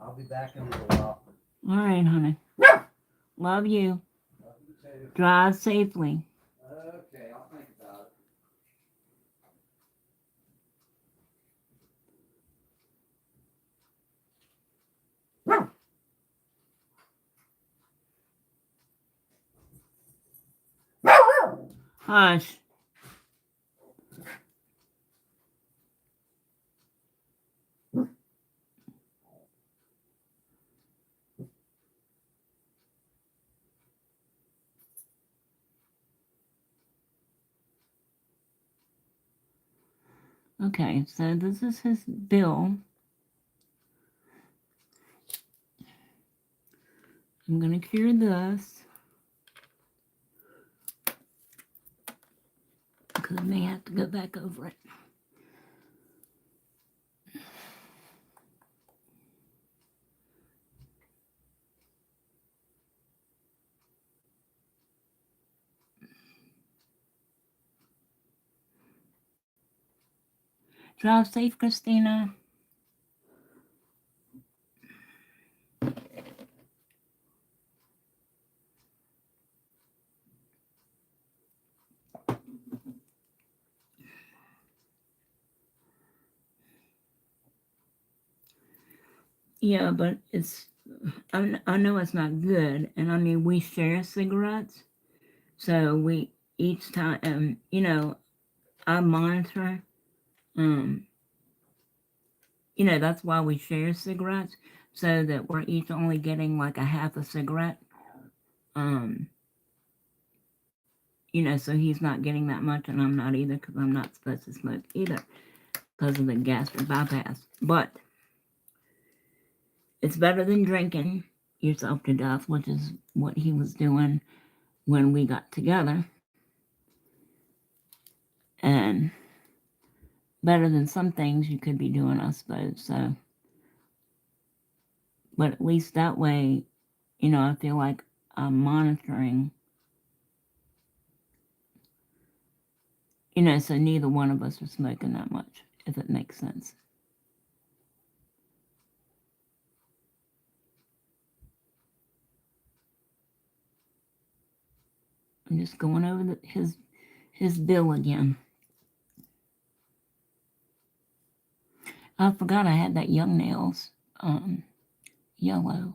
I'll be back in a little while. All right, honey. Love you. Love you too. Drive safely. Okay, I'll think about it. Hush. Okay, so this is his bill. I'm going to cure this. Because I may have to go back over it. Drive safe, Christina. Yeah, but I know it's not good. And I mean, we share cigarettes. So we, each time, you know, I monitor, you know, that's why we share cigarettes. So that we're each only getting like a half a cigarette. You know, so he's not getting that much and I'm not either because I'm not supposed to smoke either because of the gastric bypass. But it's better than drinking yourself to death, which is what he was doing when we got together. And better than some things you could be doing, I suppose. So, but at least that way, you know, I feel like I'm monitoring, you know, so neither one of us are smoking that much, if it makes sense. I'm just going over his bill again. I forgot I had that Young Nails yellow.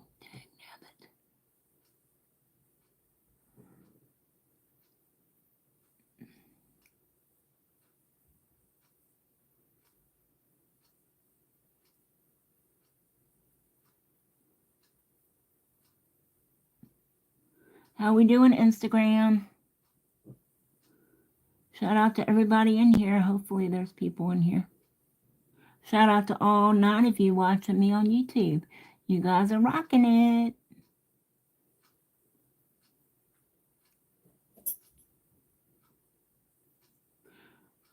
How we doing, Instagram? Shout out to everybody in here. Hopefully there's people in here. Shout out to all 9 of you watching me on YouTube. You guys are rocking it.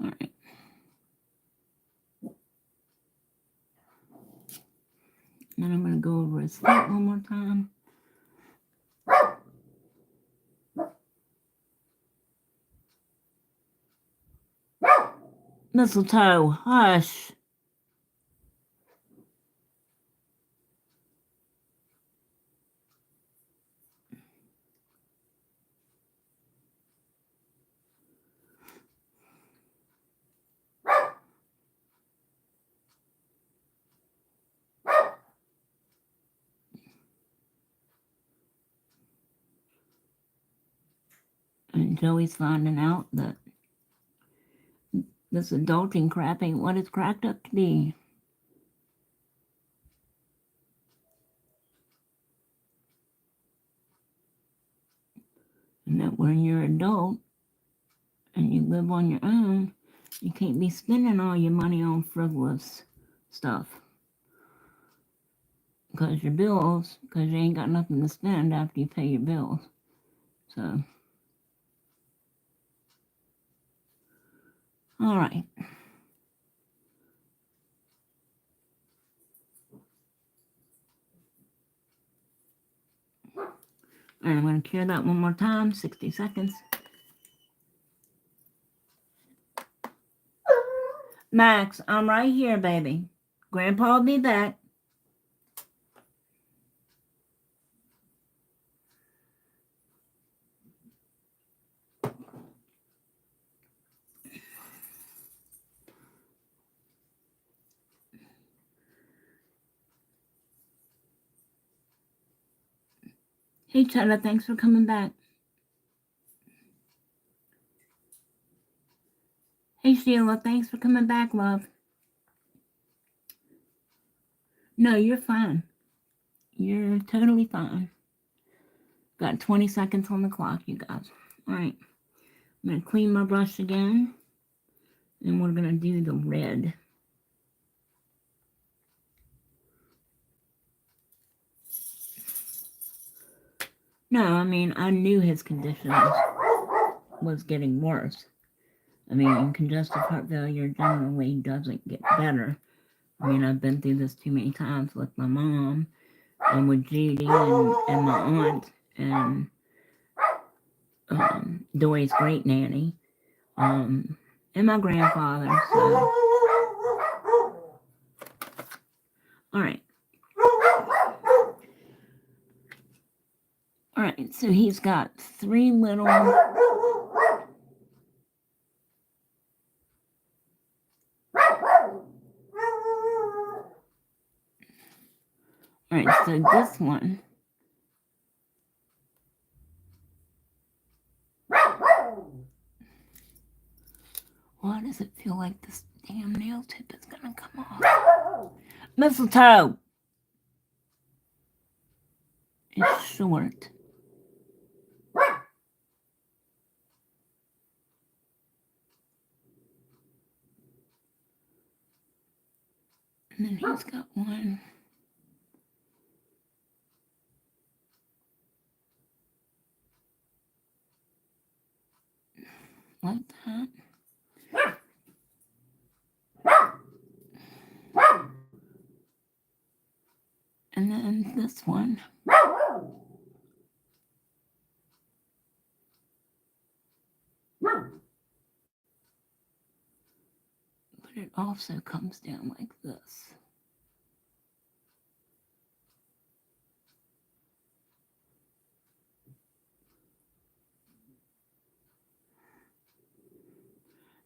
All right. Then I'm going to go over his feet one more time. Mistletoe, hush. And Joey's finding out that this adulting crap ain't what it's cracked up to be. And that when you're an adult and you live on your own, you can't be spending all your money on frivolous stuff. Because you ain't got nothing to spend after you pay your bills. So, all right. And I'm going to cure that one more time, 60 seconds. Max, I'm right here, baby. Grandpa will be back. Hey, Cheddar, thanks for coming back. Hey, Sheila, thanks for coming back, love. No, you're fine. You're totally fine. Got 20 seconds on the clock, you guys. All right. I'm going to clean my brush again. And we're going to do the red. No, I mean, I knew his condition was getting worse. I mean, congestive heart failure generally doesn't get better. I mean, I've been through this too many times with my mom and with Judy and my aunt and Dory's great nanny and my grandfather. So, all right. All right, so he's got 3 little. All right, so this one. Why does it feel like this damn nail tip is gonna come off? Mistletoe! It's short. And then he's got one. Like that. And then this one. But it also comes down like this.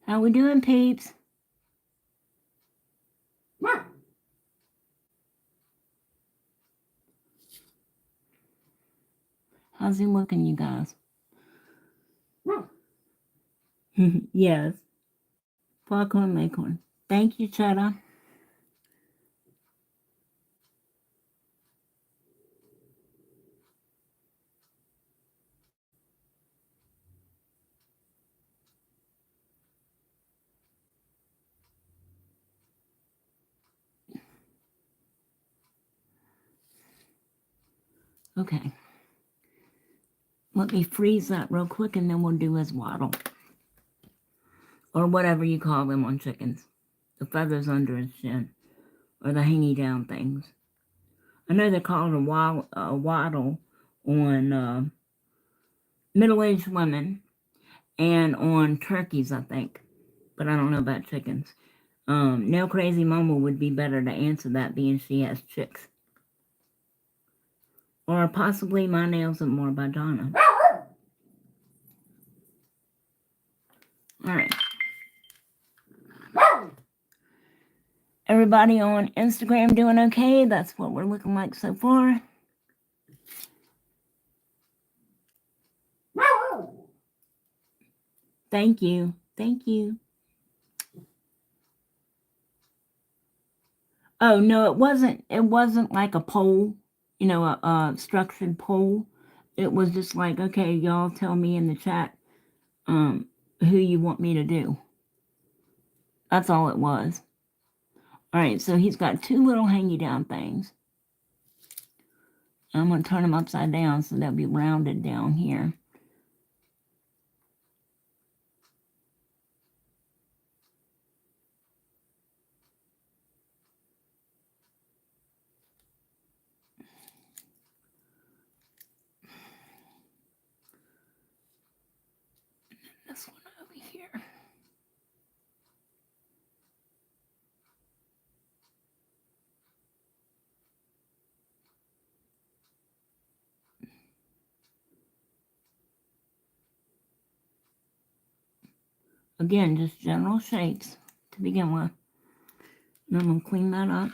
How we doing, peeps? How's he looking, you guys? Yes. Foghorn, leghorn. Thank you, Cheddar. Okay. Let me freeze that real quick and then we'll do his waddle. Or whatever you call them on chickens. The feathers under his chin. Or the hangy down things. I know they call it a waddle on middle-aged women and on turkeys, I think. But I don't know about chickens. Nail Crazy Mama would be better to answer that, being she has chicks. Or possibly My Nails and More by Donna. Alright. Everybody on Instagram doing okay? That's what we're looking like so far. Thank you. Thank you. Oh, no, it wasn't like a poll, you know, a structured poll. It was just like, okay, y'all tell me in the chat who you want me to do. That's all it was. All right, so he's got 2 little hangy down things. I'm going to turn them upside down so they'll be rounded down here. This one over here. Again, just general shapes to begin with. And I'm going to clean that up.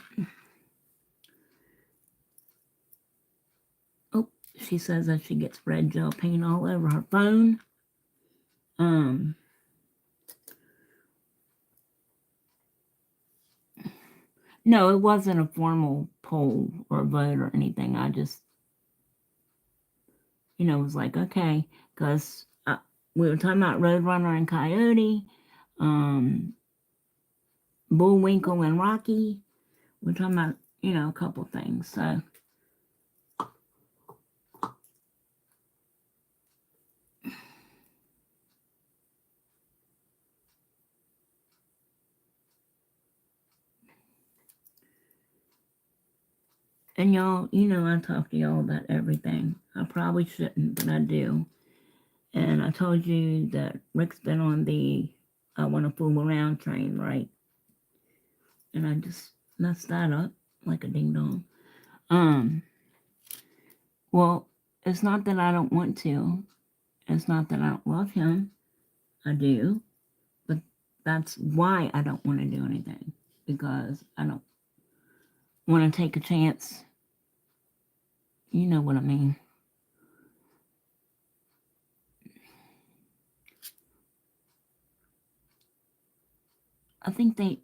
Oh, she says that she gets red gel paint all over her phone. No, it wasn't a formal poll or vote or anything. I just, was like, okay, because we were talking about Roadrunner and Coyote. Bullwinkle and Rocky. We're talking about, you know, a couple things. So, and y'all, you know, I talk to y'all about everything. I probably shouldn't, but I do. And I told you that Rick's been on the I want to fool around train, right? And I just messed that up like a ding dong. Well, it's not that I don't want to. It's not that I don't love him. I do. But that's why I don't want to do anything. Because I don't want to take a chance. You know what I mean.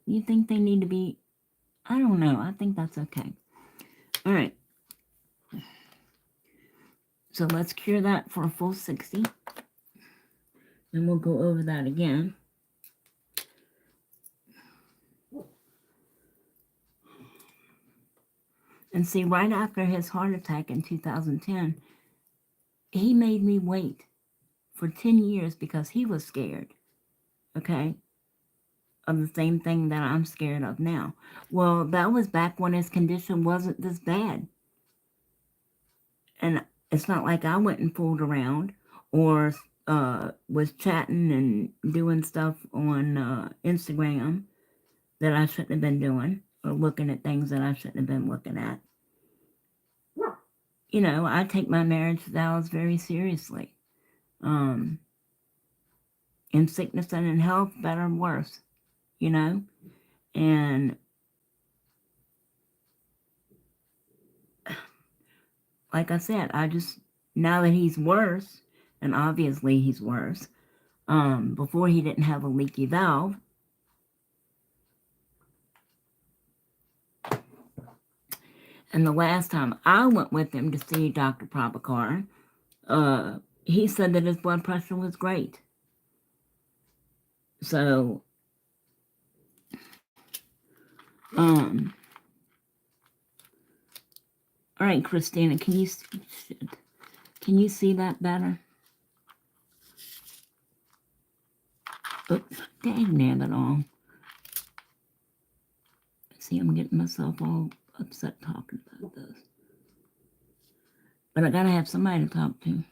You think they need to be, I don't know. I think that's okay. All right. So let's cure that for a full 60. And we'll go over that again. And see, right after his heart attack in 2010, he made me wait for 10 years because he was scared, okay, of the same thing that I'm scared of now. Well, that was back when his condition wasn't this bad. And it's not like I went and fooled around or was chatting and doing stuff on Instagram that I shouldn't have been doing or looking at things that I shouldn't have been looking at. You know, I take my marriage vows very seriously. In sickness and in health, better and worse, you know? And like I said, now that he's worse, and obviously he's worse, before he didn't have a leaky valve, and the last time I went with him to see Dr. Prabhakar, he said that his blood pressure was great. So, all right, Christina, can you see that better? Oops, dang nabbit all. See, I'm getting myself all upset talking about this. But I gotta have somebody to talk to.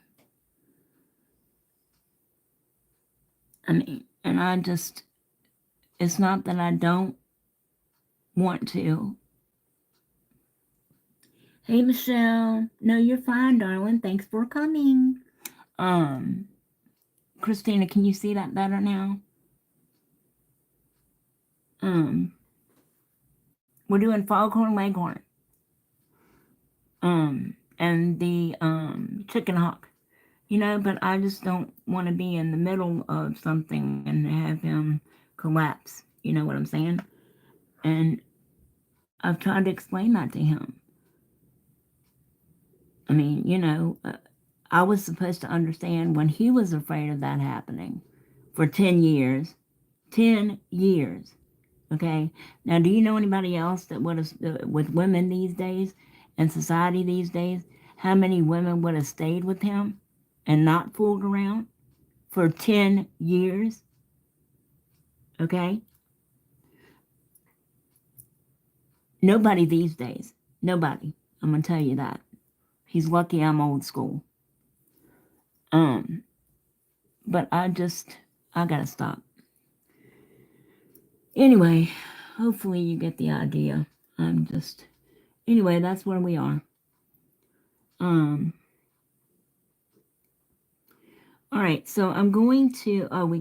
I mean, and it's not that I don't want to. Hey, Michelle. No, you're fine, darling. Thanks for coming. Christina, can you see that better now? We're doing foghorn, leghorn. And the chicken hawk. You know, but I just don't want to be in the middle of something and have him collapse. You know what I'm saying? And I've tried to explain that to him. I mean, you know, I was supposed to understand when he was afraid of that happening for 10 years. 10 years. Okay? Now, do you know anybody else that would have, with women these days and society these days, how many women would have stayed with him and not fooled around for 10 years? Okay? Nobody these days. Nobody. I'm going to tell you that. He's lucky I'm old school. But I gotta stop. Anyway, hopefully you get the idea. Anyway, that's where we are. All right, so I'm going to, I'm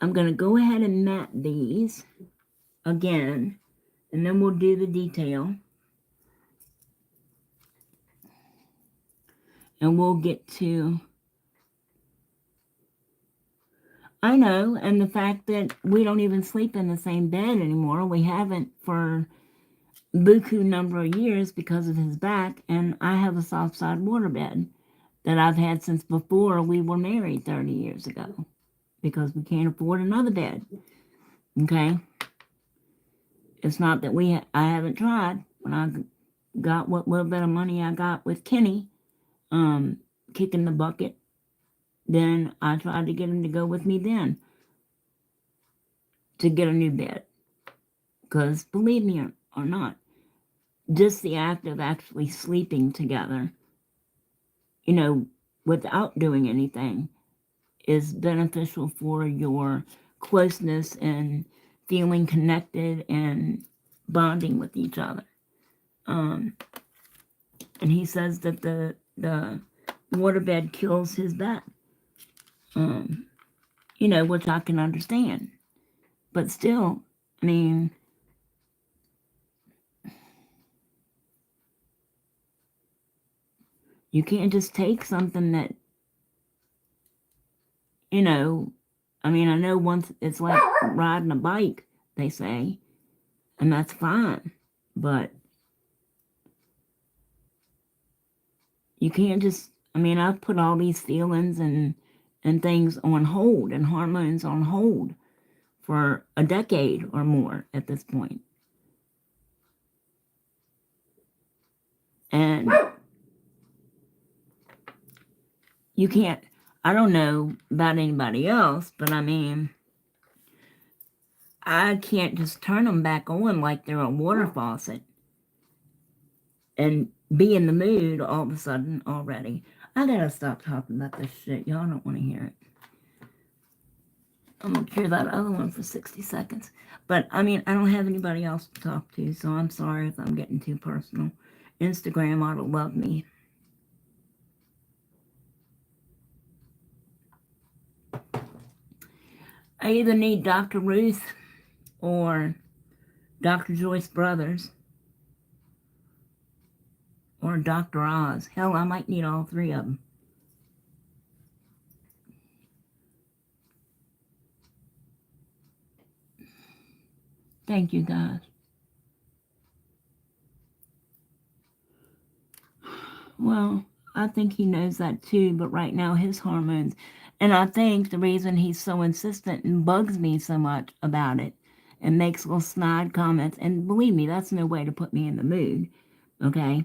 gonna go ahead and mat these again, and then we'll do the detail. And we'll get to, I know, and the fact that we don't even sleep in the same bed anymore. We haven't for buku number of years because of his back, and I have a soft side waterbed that I've had since before we were married 30 years ago. because we can't afford another bed. Okay? It's not that I haven't tried. When I got what little bit of money I got with Kenny, kicking the bucket, then I tried to get him to go with me then to get a new bed. Because believe me or not, just the act of actually sleeping together, without doing anything, is beneficial for your closeness and feeling connected and bonding with each other. And he says that the waterbed kills his back. Which I can understand. But still, I mean, you can't just take something that, I know once it's like riding a bike, they say, and that's fine. But you can't just, I've put all these feelings and things on hold and hormones on hold for a decade or more at this point. And you can't, I don't know about anybody else, but I can't just turn them back on like they're a water faucet and be in the mood all of a sudden already. I gotta stop talking about this shit. Y'all don't want to hear it. I'm gonna cure that other one for 60 seconds. But I don't have anybody else to talk to, so I'm sorry if I'm getting too personal. Instagram ought to love me. I either need Dr. Ruth or Dr. Joyce Brothers or Dr. Oz. Hell, I might need all three of them. Thank you, guys. Well, I think he knows that too, but right now his hormones, and I think the reason he's so insistent and bugs me so much about it and makes little snide comments, and believe me, that's no way to put me in the mood, okay,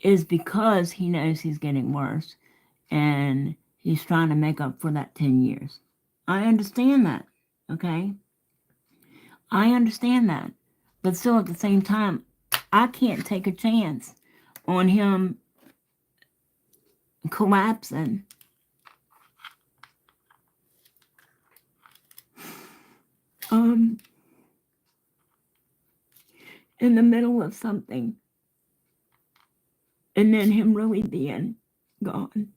is because he knows he's getting worse and he's trying to make up for that 10 years. I understand that, okay? I understand that. But still at the same time, I can't take a chance on him collapsing. In the middle of something and then him really being gone.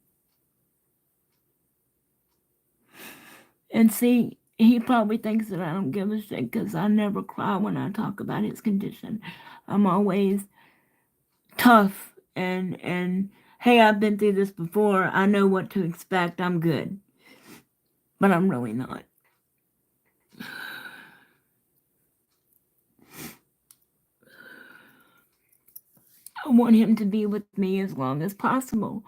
And see, he probably thinks that I don't give a shit because I never cry when I talk about his condition. I'm always tough and hey, I've been through this before. I know what to expect. I'm good. But I'm really not. I want him to be with me as long as possible.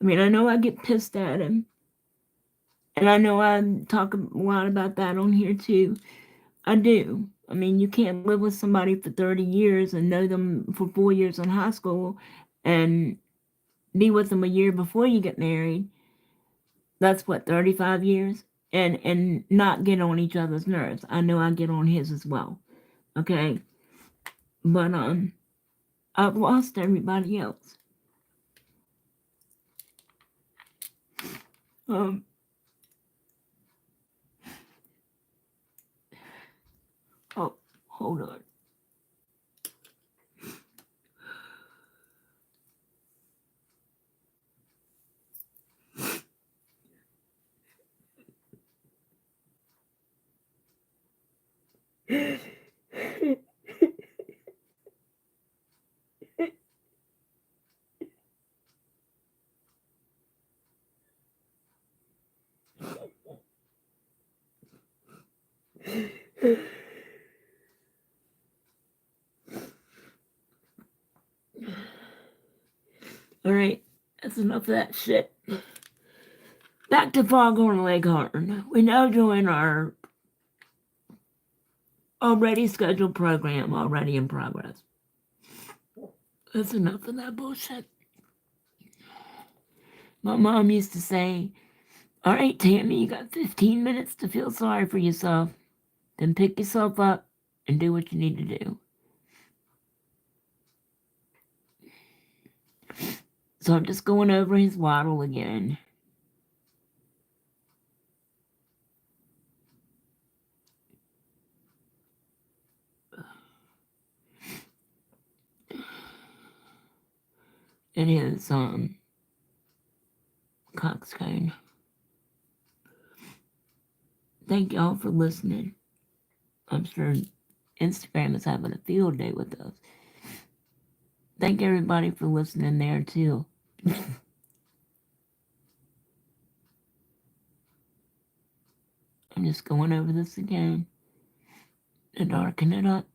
I know I get pissed at him. And I know I talk a lot about that on here too. I do. You can't live with somebody for 30 years and know them for 4 years in high school and be with them a year before you get married. That's what, 35 years? And not get on each other's nerves. I know I get on his as well. Okay? But I've lost everybody else. Oh, hold on. All right, that's enough of that shit. back to foghorn leghorn. We're now doing our already scheduled program, already in progress. That's enough of that bullshit. My mom used to say, all right, Tammy, you got 15 minutes to feel sorry for yourself. Then pick yourself up and do what you need to do. So I'm just going over his waddle again. And his coxcomb. Thank y'all for listening. I'm sure Instagram is having a field day with us. Thank everybody for listening there too. I'm just going over this again to darken it up.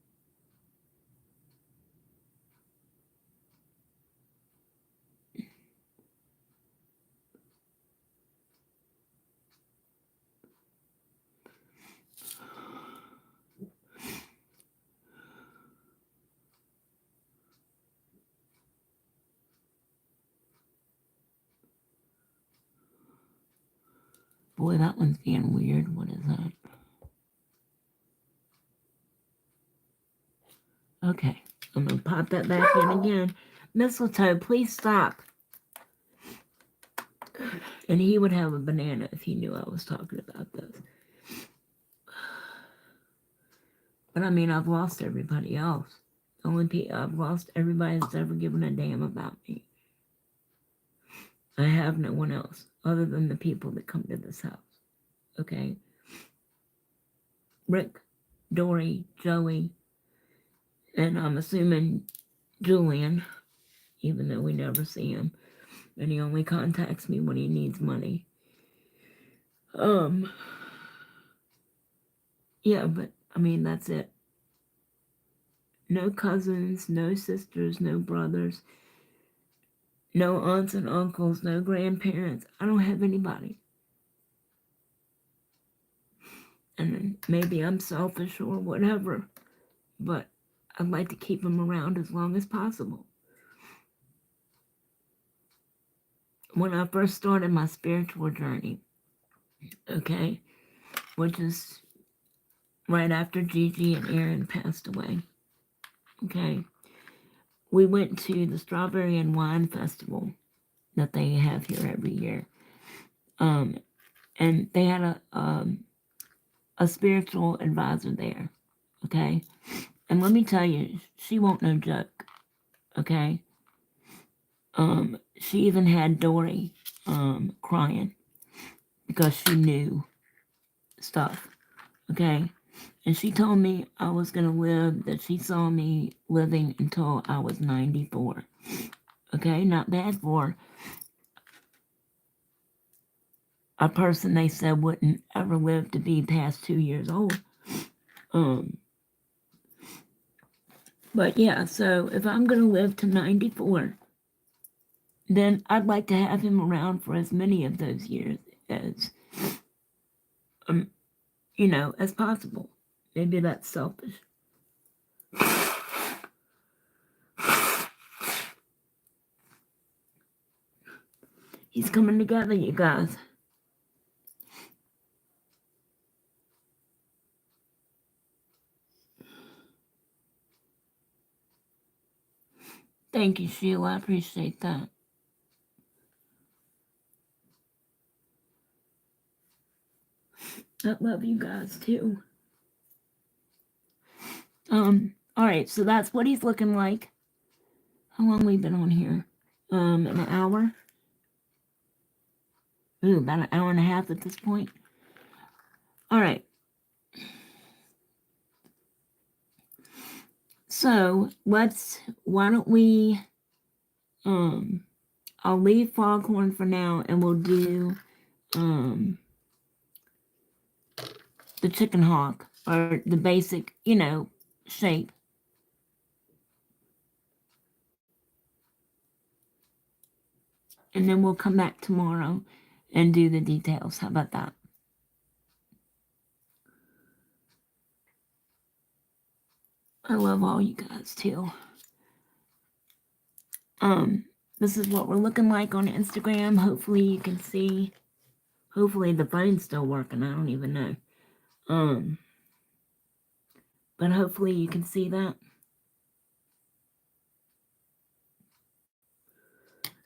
Boy, that one's being weird. What is that? Okay, I'm gonna pop that back in again. Mistletoe, please stop. And he would have a banana if he knew I was talking about this. But I mean, I've lost everybody else. I've lost everybody that's ever given a damn about me. I have no one else other than the people that come to this house. Okay? Rick, Dory, Joey, and I'm assuming Julian, even though we never see him. And he only contacts me when he needs money. Yeah, but I mean, that's it. No cousins, no sisters, no brothers, no aunts and uncles, no grandparents. I don't have anybody. And maybe I'm selfish or whatever, but I'd like to keep them around as long as possible. When I first started my spiritual journey, okay, which is right after Gigi and Aaron passed away, okay, we went to the Strawberry and Wine Festival that they have here every year. And they had a spiritual advisor there, okay? And let me tell you, she won't no joke, okay? She even had Dory crying because she knew stuff, okay? And she told me I was going to live, that she saw me living until I was 94, okay? Not bad for a person they said wouldn't ever live to be past 2 years old. But yeah, so if I'm going to live to 94, then I'd like to have him around for as many of those years as, as possible. Maybe that's selfish. He's coming together, you guys. Thank you, Sheila. I appreciate that. I love you guys too. All right, so that's what he's looking like. How long we been on here? An hour? Ooh, about an hour and a half at this point. All right. So why don't we, I'll leave foghorn for now and we'll do, the chicken hawk or the basic, shape. And then we'll come back tomorrow and do the details. How about that? I love all you guys too. This is what we're looking like on Instagram. Hopefully you can see. Hopefully the phone's still working. I don't even know. But hopefully you can see that.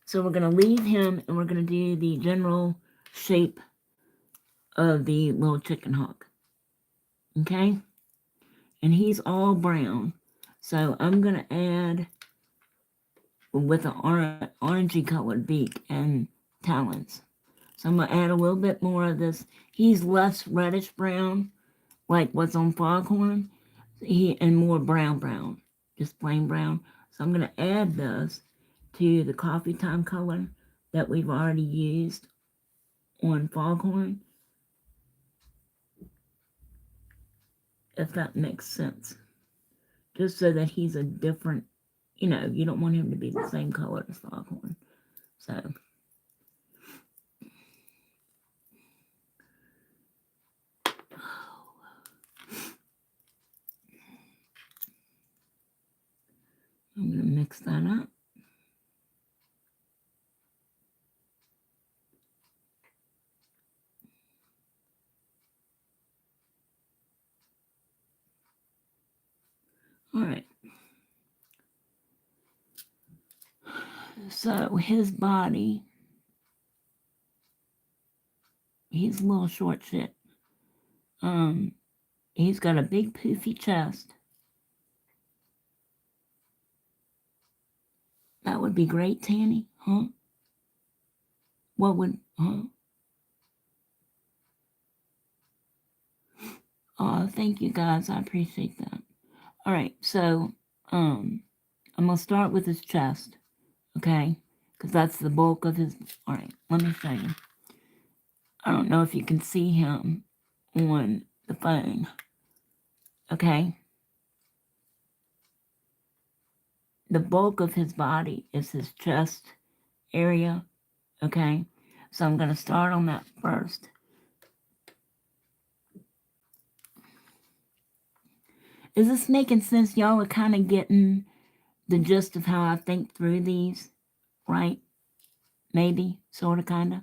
So we're going to leave him and we're going to do the general shape of the little chicken hawk. Okay? And he's all brown. So I'm going to add with an orangey colored beak and talons. So I'm going to add a little bit more of this. He's less reddish brown, like what's on foghorn, and more brown, just plain brown. So I'm going to add this to the coffee time color that we've already used on foghorn, if that makes sense. Just so that he's a different, you know, you don't want him to be the same color as foghorn. So I'm going to mix that up. All right. So his body, he's a little short shit. He's got a big poofy chest. That would be great, Tammy, huh? What would, huh? Oh, thank you guys. I appreciate that. All right, so I'm gonna start with his chest, okay? Because that's the bulk of his. All right, let me show you. I don't know if you can see him on the phone, okay? The bulk of his body is his chest area, okay? So I'm gonna start on that first. Is this making sense? Y'all are kind of getting the gist of how I think through these, right? Maybe, sort of, kind of.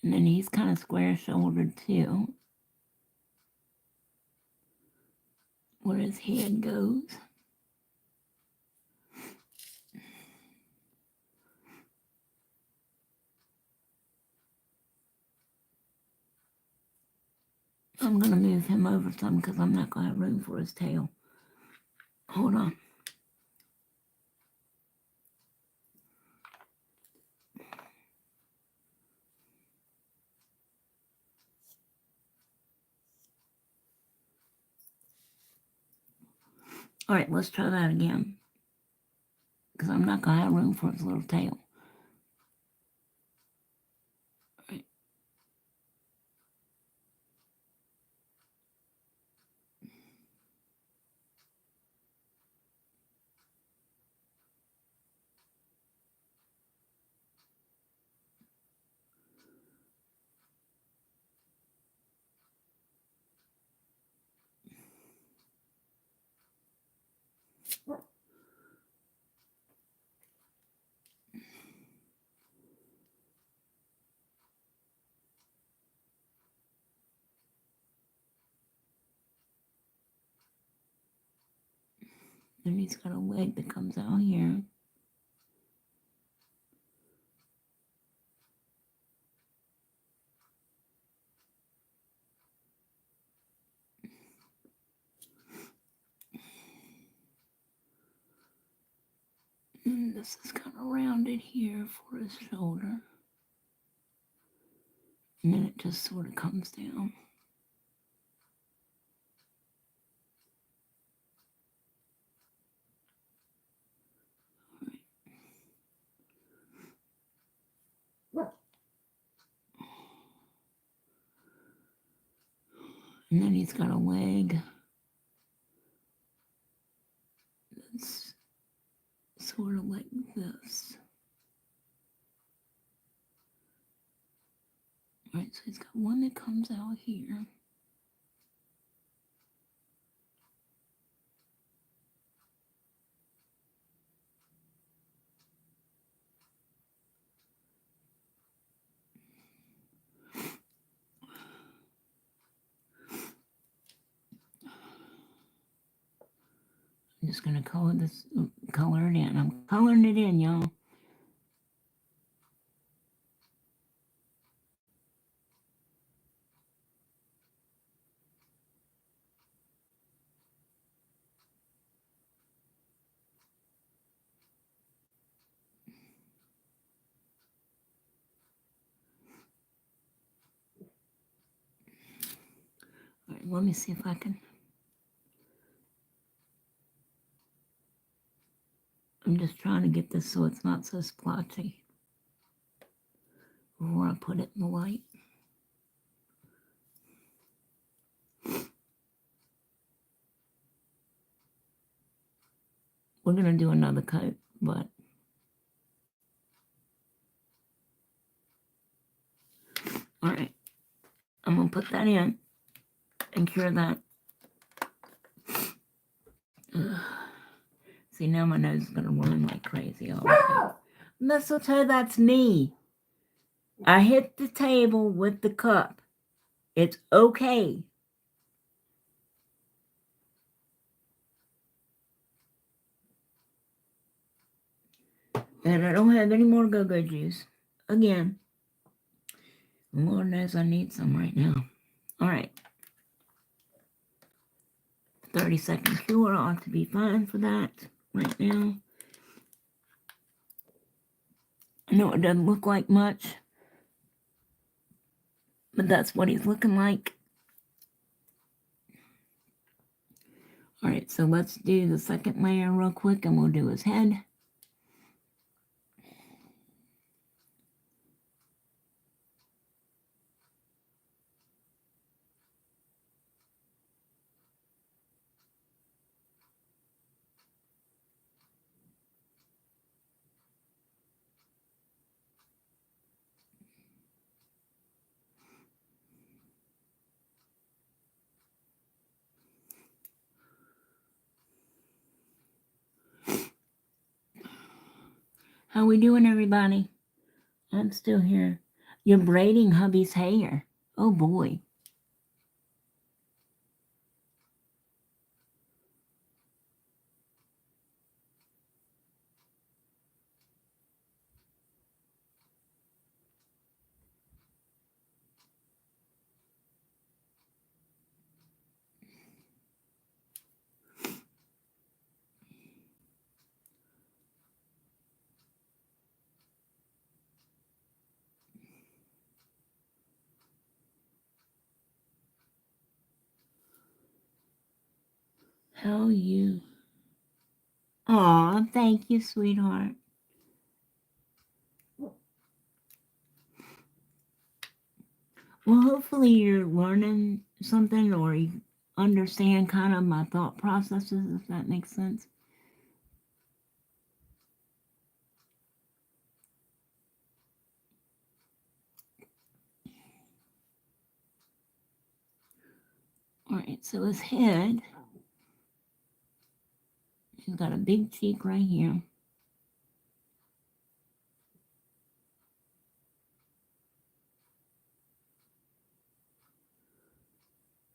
And then he's kind of square-shouldered too, where his head goes. I'm going to move him over some because I'm not going to have room for his tail. Hold on. All right, let's try that again because I'm not going to have room for his little tail. All right. Then he's got a leg that comes out here. And this is kind of rounded here for his shoulder. And then it just sort of comes down. And then he's got a leg that's sort of like this. All right, so he's got one that comes out here. I'm just gonna color it in. I'm coloring it in, y'all. All right, let me see if I can. I'm just trying to get this so it's not so splotchy before I put it in the light. We're gonna do another coat, but all right, I'm gonna put that in and cure that. Ugh. See, now my nose is gonna run like crazy all the time. Mistletoe, that's me. I hit the table with the cup. It's okay. And I don't have any more go-go juice. Again. Lord knows I need some right now. All right. 30-second cure ought to be fine for that right now. I know it doesn't look like much, but that's what he's looking like. All right, so let's do the second layer real quick and we'll do his head. How we doing, everybody? I'm still here. You're braiding hubby's hair. Oh, boy. How you? Aw, thank you, sweetheart. Well, hopefully you're learning something or you understand kind of my thought processes, if that makes sense. All right, so his head, he's got a big cheek right here.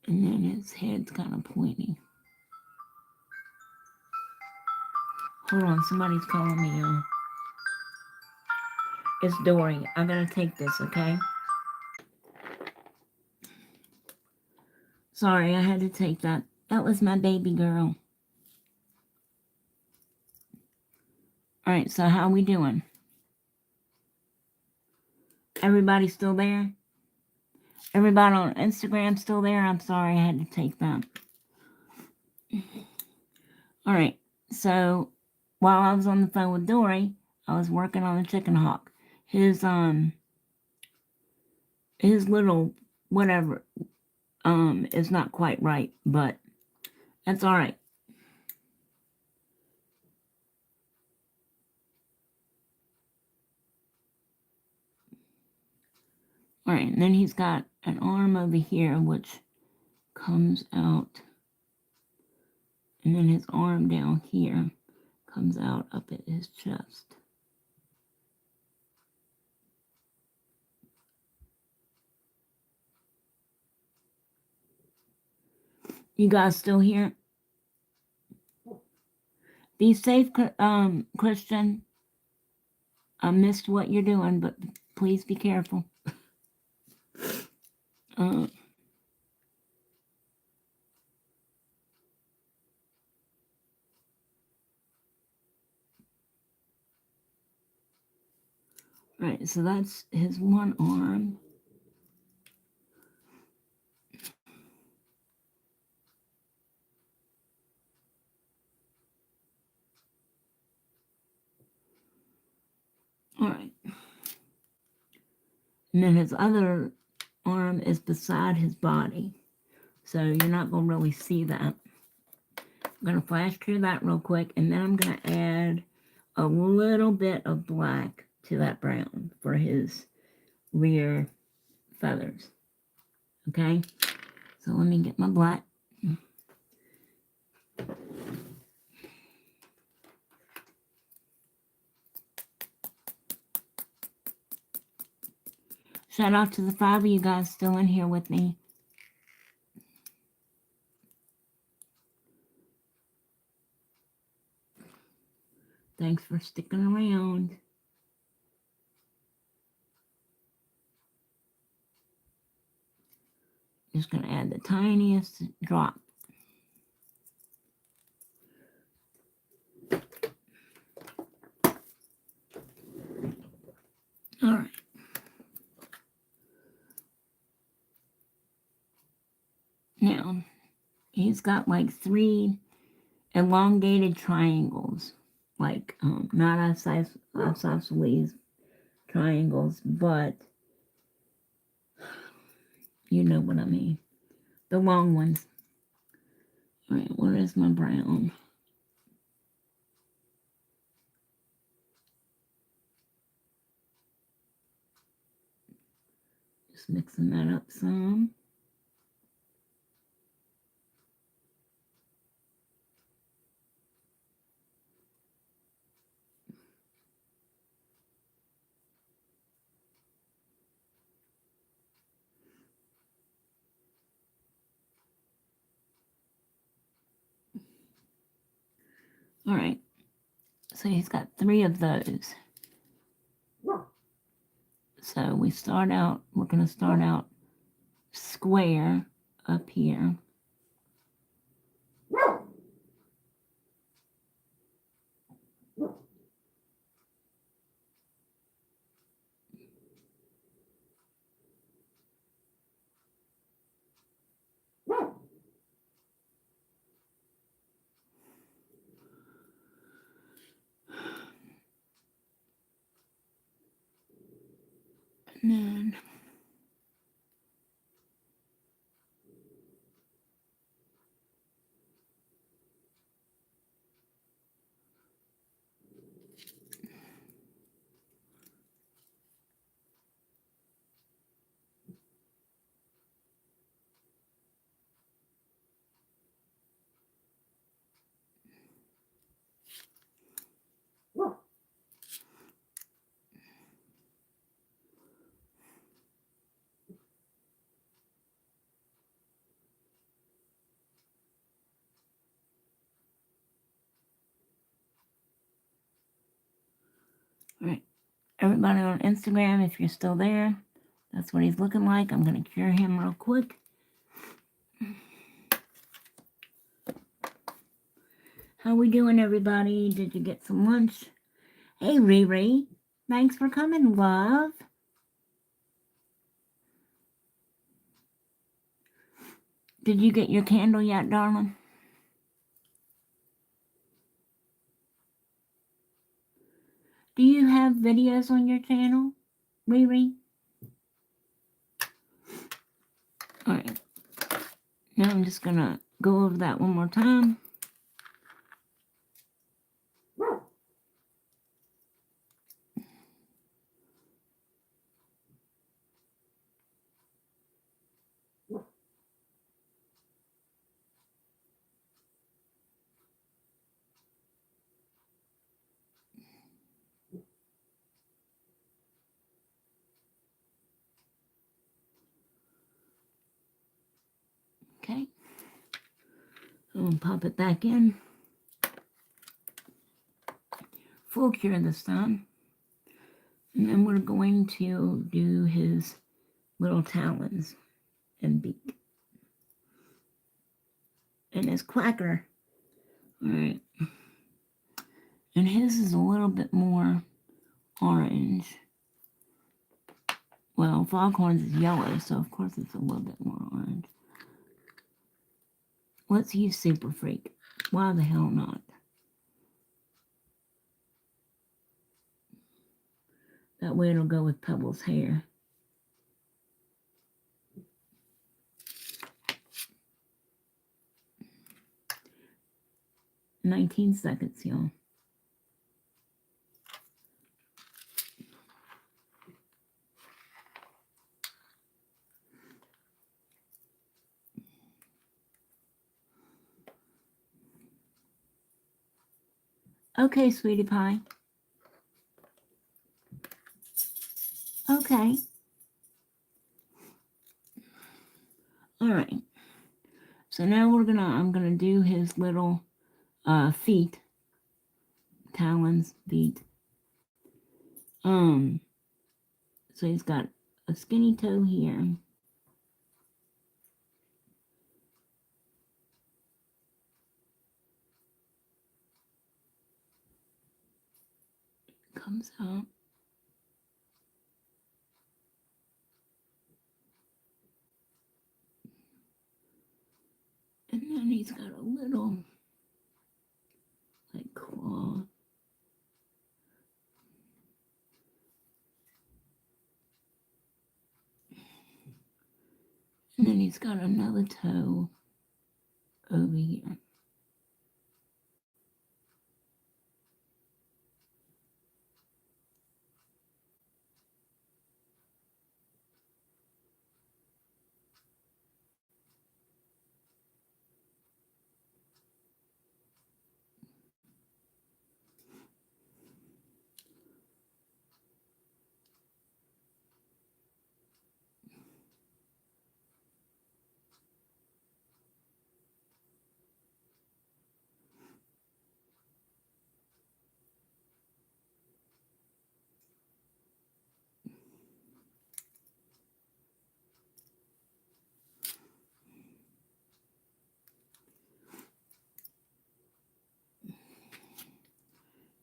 And then his head's kind of pointy. Hold on, somebody's calling me, y'all. It's Dory. I gotta take this, okay? Sorry, I had to take that. That was my baby girl. All right, so how we doing? Everybody still there? Everybody on Instagram still there? I'm sorry, I had to take that. All right, so while I was on the phone with Dory, I was working on the chicken hawk. His little whatever is not quite right, but that's all right. All right, and then he's got an arm over here which comes out, and then his arm down here comes out up at his chest. You guys still here? Be safe, Christian. I missed what you're doing, but please be careful. Right, so that's his one arm. All right. And then his other arm is beside his body. So you're not going to really see that. I'm going to flash clear that real quick, and then I'm going to add a little bit of black to that brown for his rear feathers. Okay? So let me get my black. Shout out to the 5 of you guys still in here with me. Thanks for sticking around. Just going to add the tiniest drop. All right. Now, he's got like 3 elongated triangles, like not isosceles triangles, but you know what I mean. The long ones. All right, where is my brown? Just mixing that up some. All right, so he's got 3 of those. So we're going to start out square up here. And then all right, everybody on Instagram, if you're still there, that's what he's looking like. I'm going to cure him real quick. How we doing, everybody? Did you get some lunch? Hey, Riri. Thanks for coming, love. Did you get your candle yet, darling? Do you have videos on your channel, Riri? All right. Now I'm just gonna go over that one more time. Okay. And pop it back in. Full cure this time. And then we're going to do his little talons and beak. And his clacker. Alright. And his is a little bit more orange. Well, foghorn's is yellow, so of course it's a little bit more orange. Let's use Super Freak. Why the hell not? That way it'll go with Pebble's hair. "19 seconds, y'all." Okay, sweetie pie. Okay. All right. So now I'm gonna do his little feet, talons, feet. So he's got a skinny toe here. Comes out. And then he's got a little like claw. And then he's got another toe over here.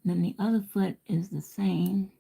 And then the other foot is the same.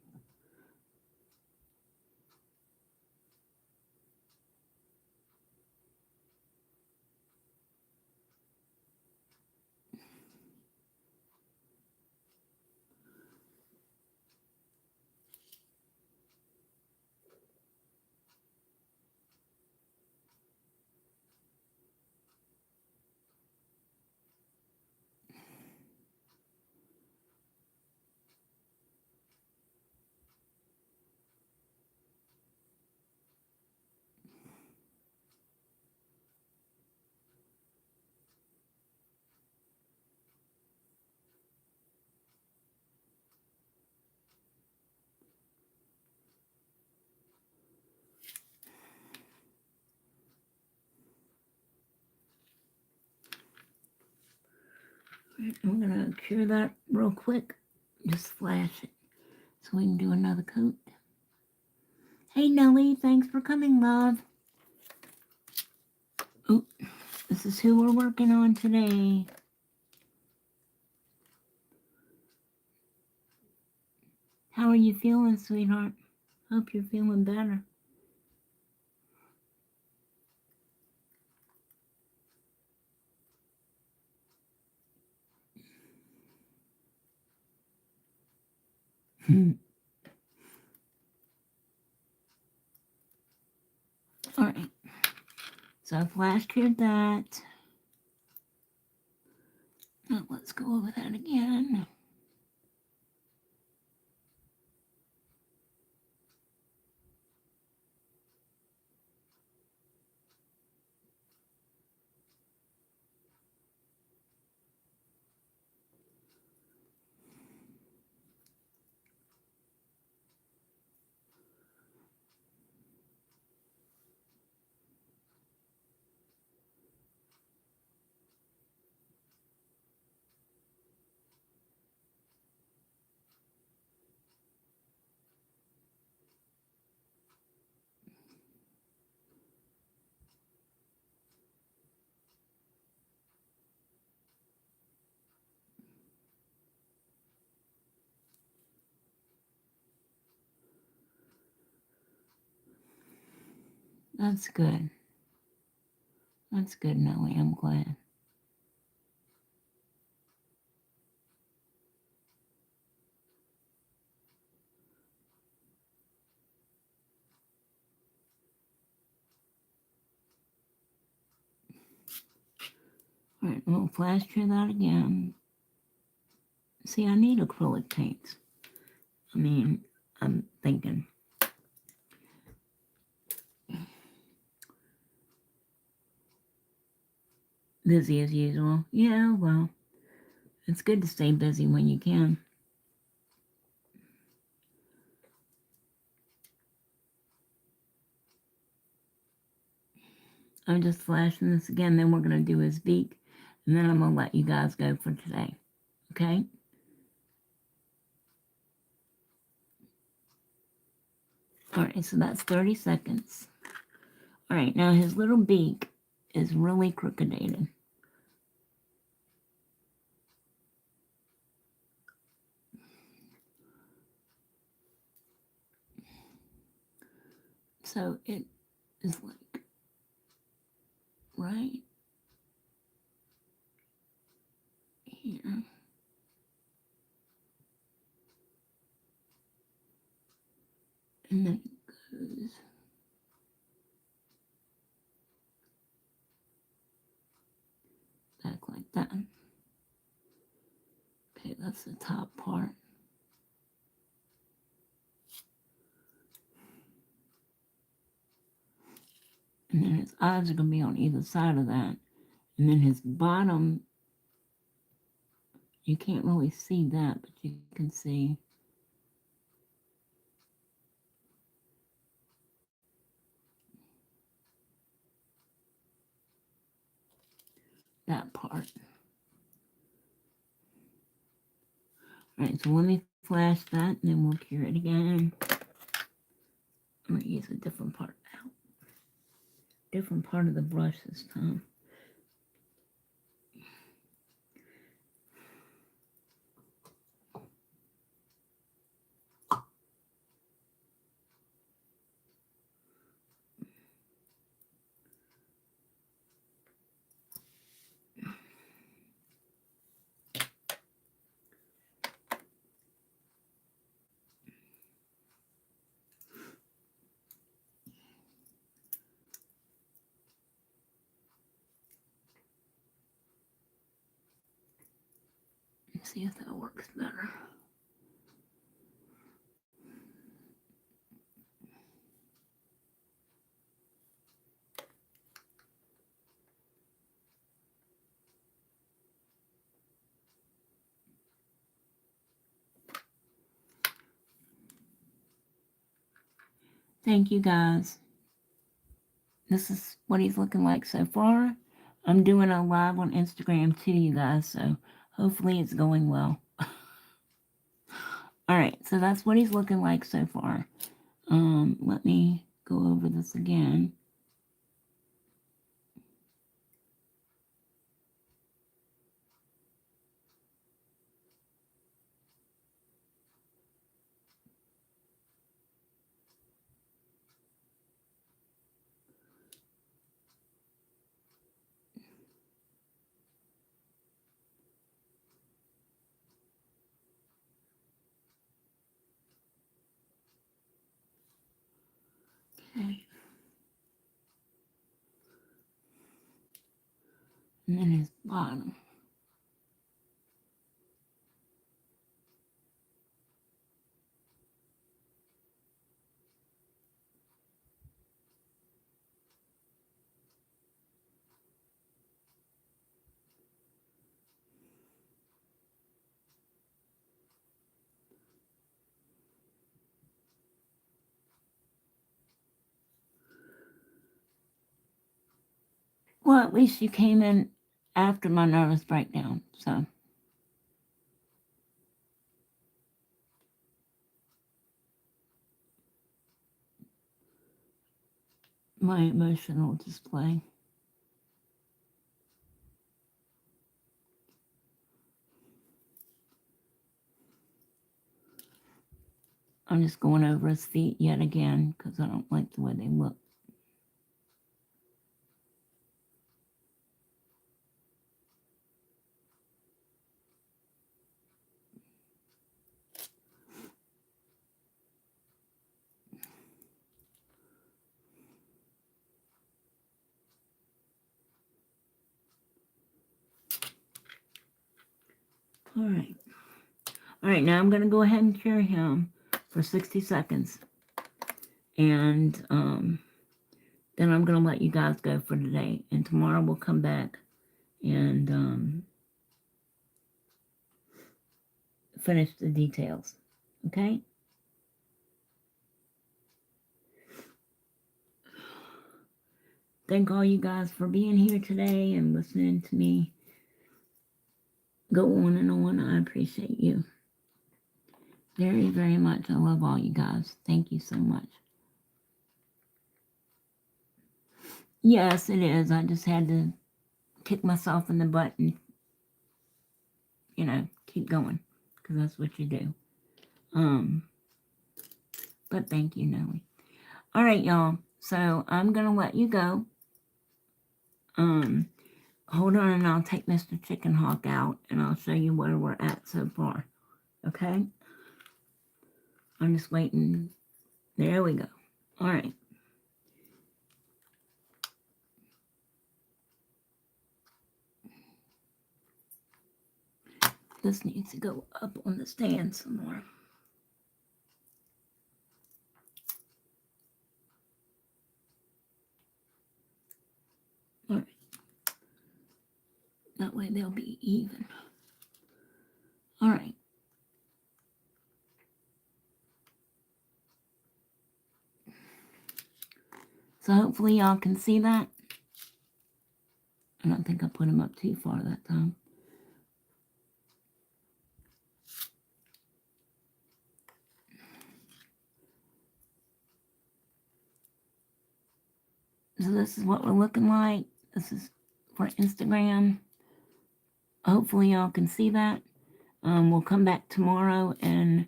I'm gonna cure that real quick. Just flash it so we can do another coat. Hey Nellie, thanks for coming, love. Oh, this is who we're working on today. How are you feeling, sweetheart? Hope you're feeling better. All right. So I flash cleared that. Now let's go over that again. That's good. That's good, Nellie. I'm glad. Alright, we'll flash clear that again. See, I need acrylic paints. I mean, I'm thinking. Busy as usual. Yeah, well, it's good to stay busy when you can. I'm just flashing this again, then we're going to do his beak, and then I'm going to let you guys go for today. Okay? Alright, so that's 30 seconds. Alright, now his little beak is really crooked. So it is like right here. And then it goes back like that. Okay, that's the top part. And then his eyes are going to be on either side of that. And then his bottom, you can't really see that, but you can see that part. Alright, so let me flash that, and then we'll cure it again. I'm going to use a different part now. Different part of the brush this time. Let's see if that works better. Thank you guys. This is what he's looking like so far. I'm doing a live on Instagram too, you guys, so hopefully it's going well. Alright, so that's what he's looking like so far. Let me go over this again. Okay. And then his bottom. Well, at least you came in after my nervous breakdown, so. My emotional display. I'm just going over his feet yet again because I don't like the way they look. All right. All right, now I'm going to go ahead and cure him for 60 seconds. And then I'm going to let you guys go for today. And tomorrow we'll come back and finish the details. Okay? Thank all you guys for being here today and listening to me go on and on. I appreciate you very, very much. I love all you guys. Thank you so much. Yes, it is. I just had to kick myself in the butt and, keep going. Because that's what you do. But thank you, Nellie. All right, y'all. So I'm going to let you go. Hold on and I'll take Mr. Chicken Hawk out and I'll show you where we're at so far. Okay? I'm just waiting. There we go. All right. This needs to go up on the stand some more. All right. That way they'll be even. All right. So hopefully y'all can see that. I don't think I put him up too far that time. So this is what we're looking like. This is for Instagram. Hopefully y'all can see that. We'll come back tomorrow and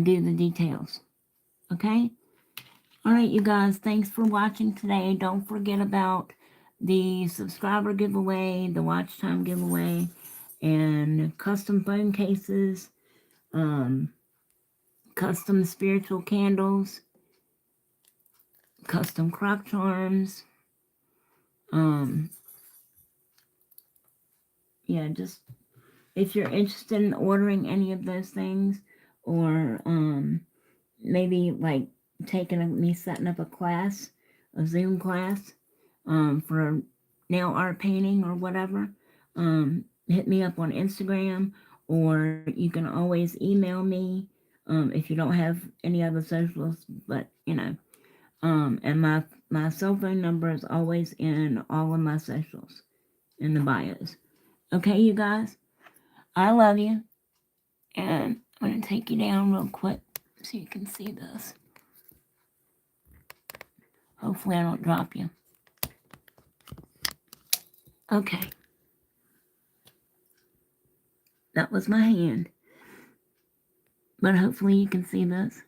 do the details. Okay? All right, you guys. Thanks for watching today. Don't forget about the subscriber giveaway, the watch time giveaway, and custom phone cases, custom spiritual candles, custom crock charms. Yeah, just if you're interested in ordering any of those things, or maybe like me setting up a class, a Zoom class, for nail art painting or whatever, hit me up on Instagram, or you can always email me if you don't have any other socials, but and my cell phone number is always in all of my socials in the bios. Okay, you guys, I love you, and I'm going to take you down real quick so you can see this. Hopefully I don't drop you. Okay. That was my hand. But hopefully you can see this.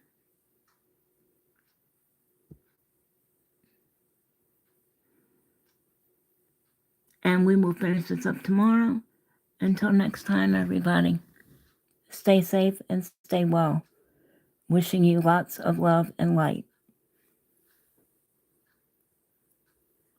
And we will finish this up tomorrow. Until next time, everybody. Stay safe and stay well. Wishing you lots of love and light.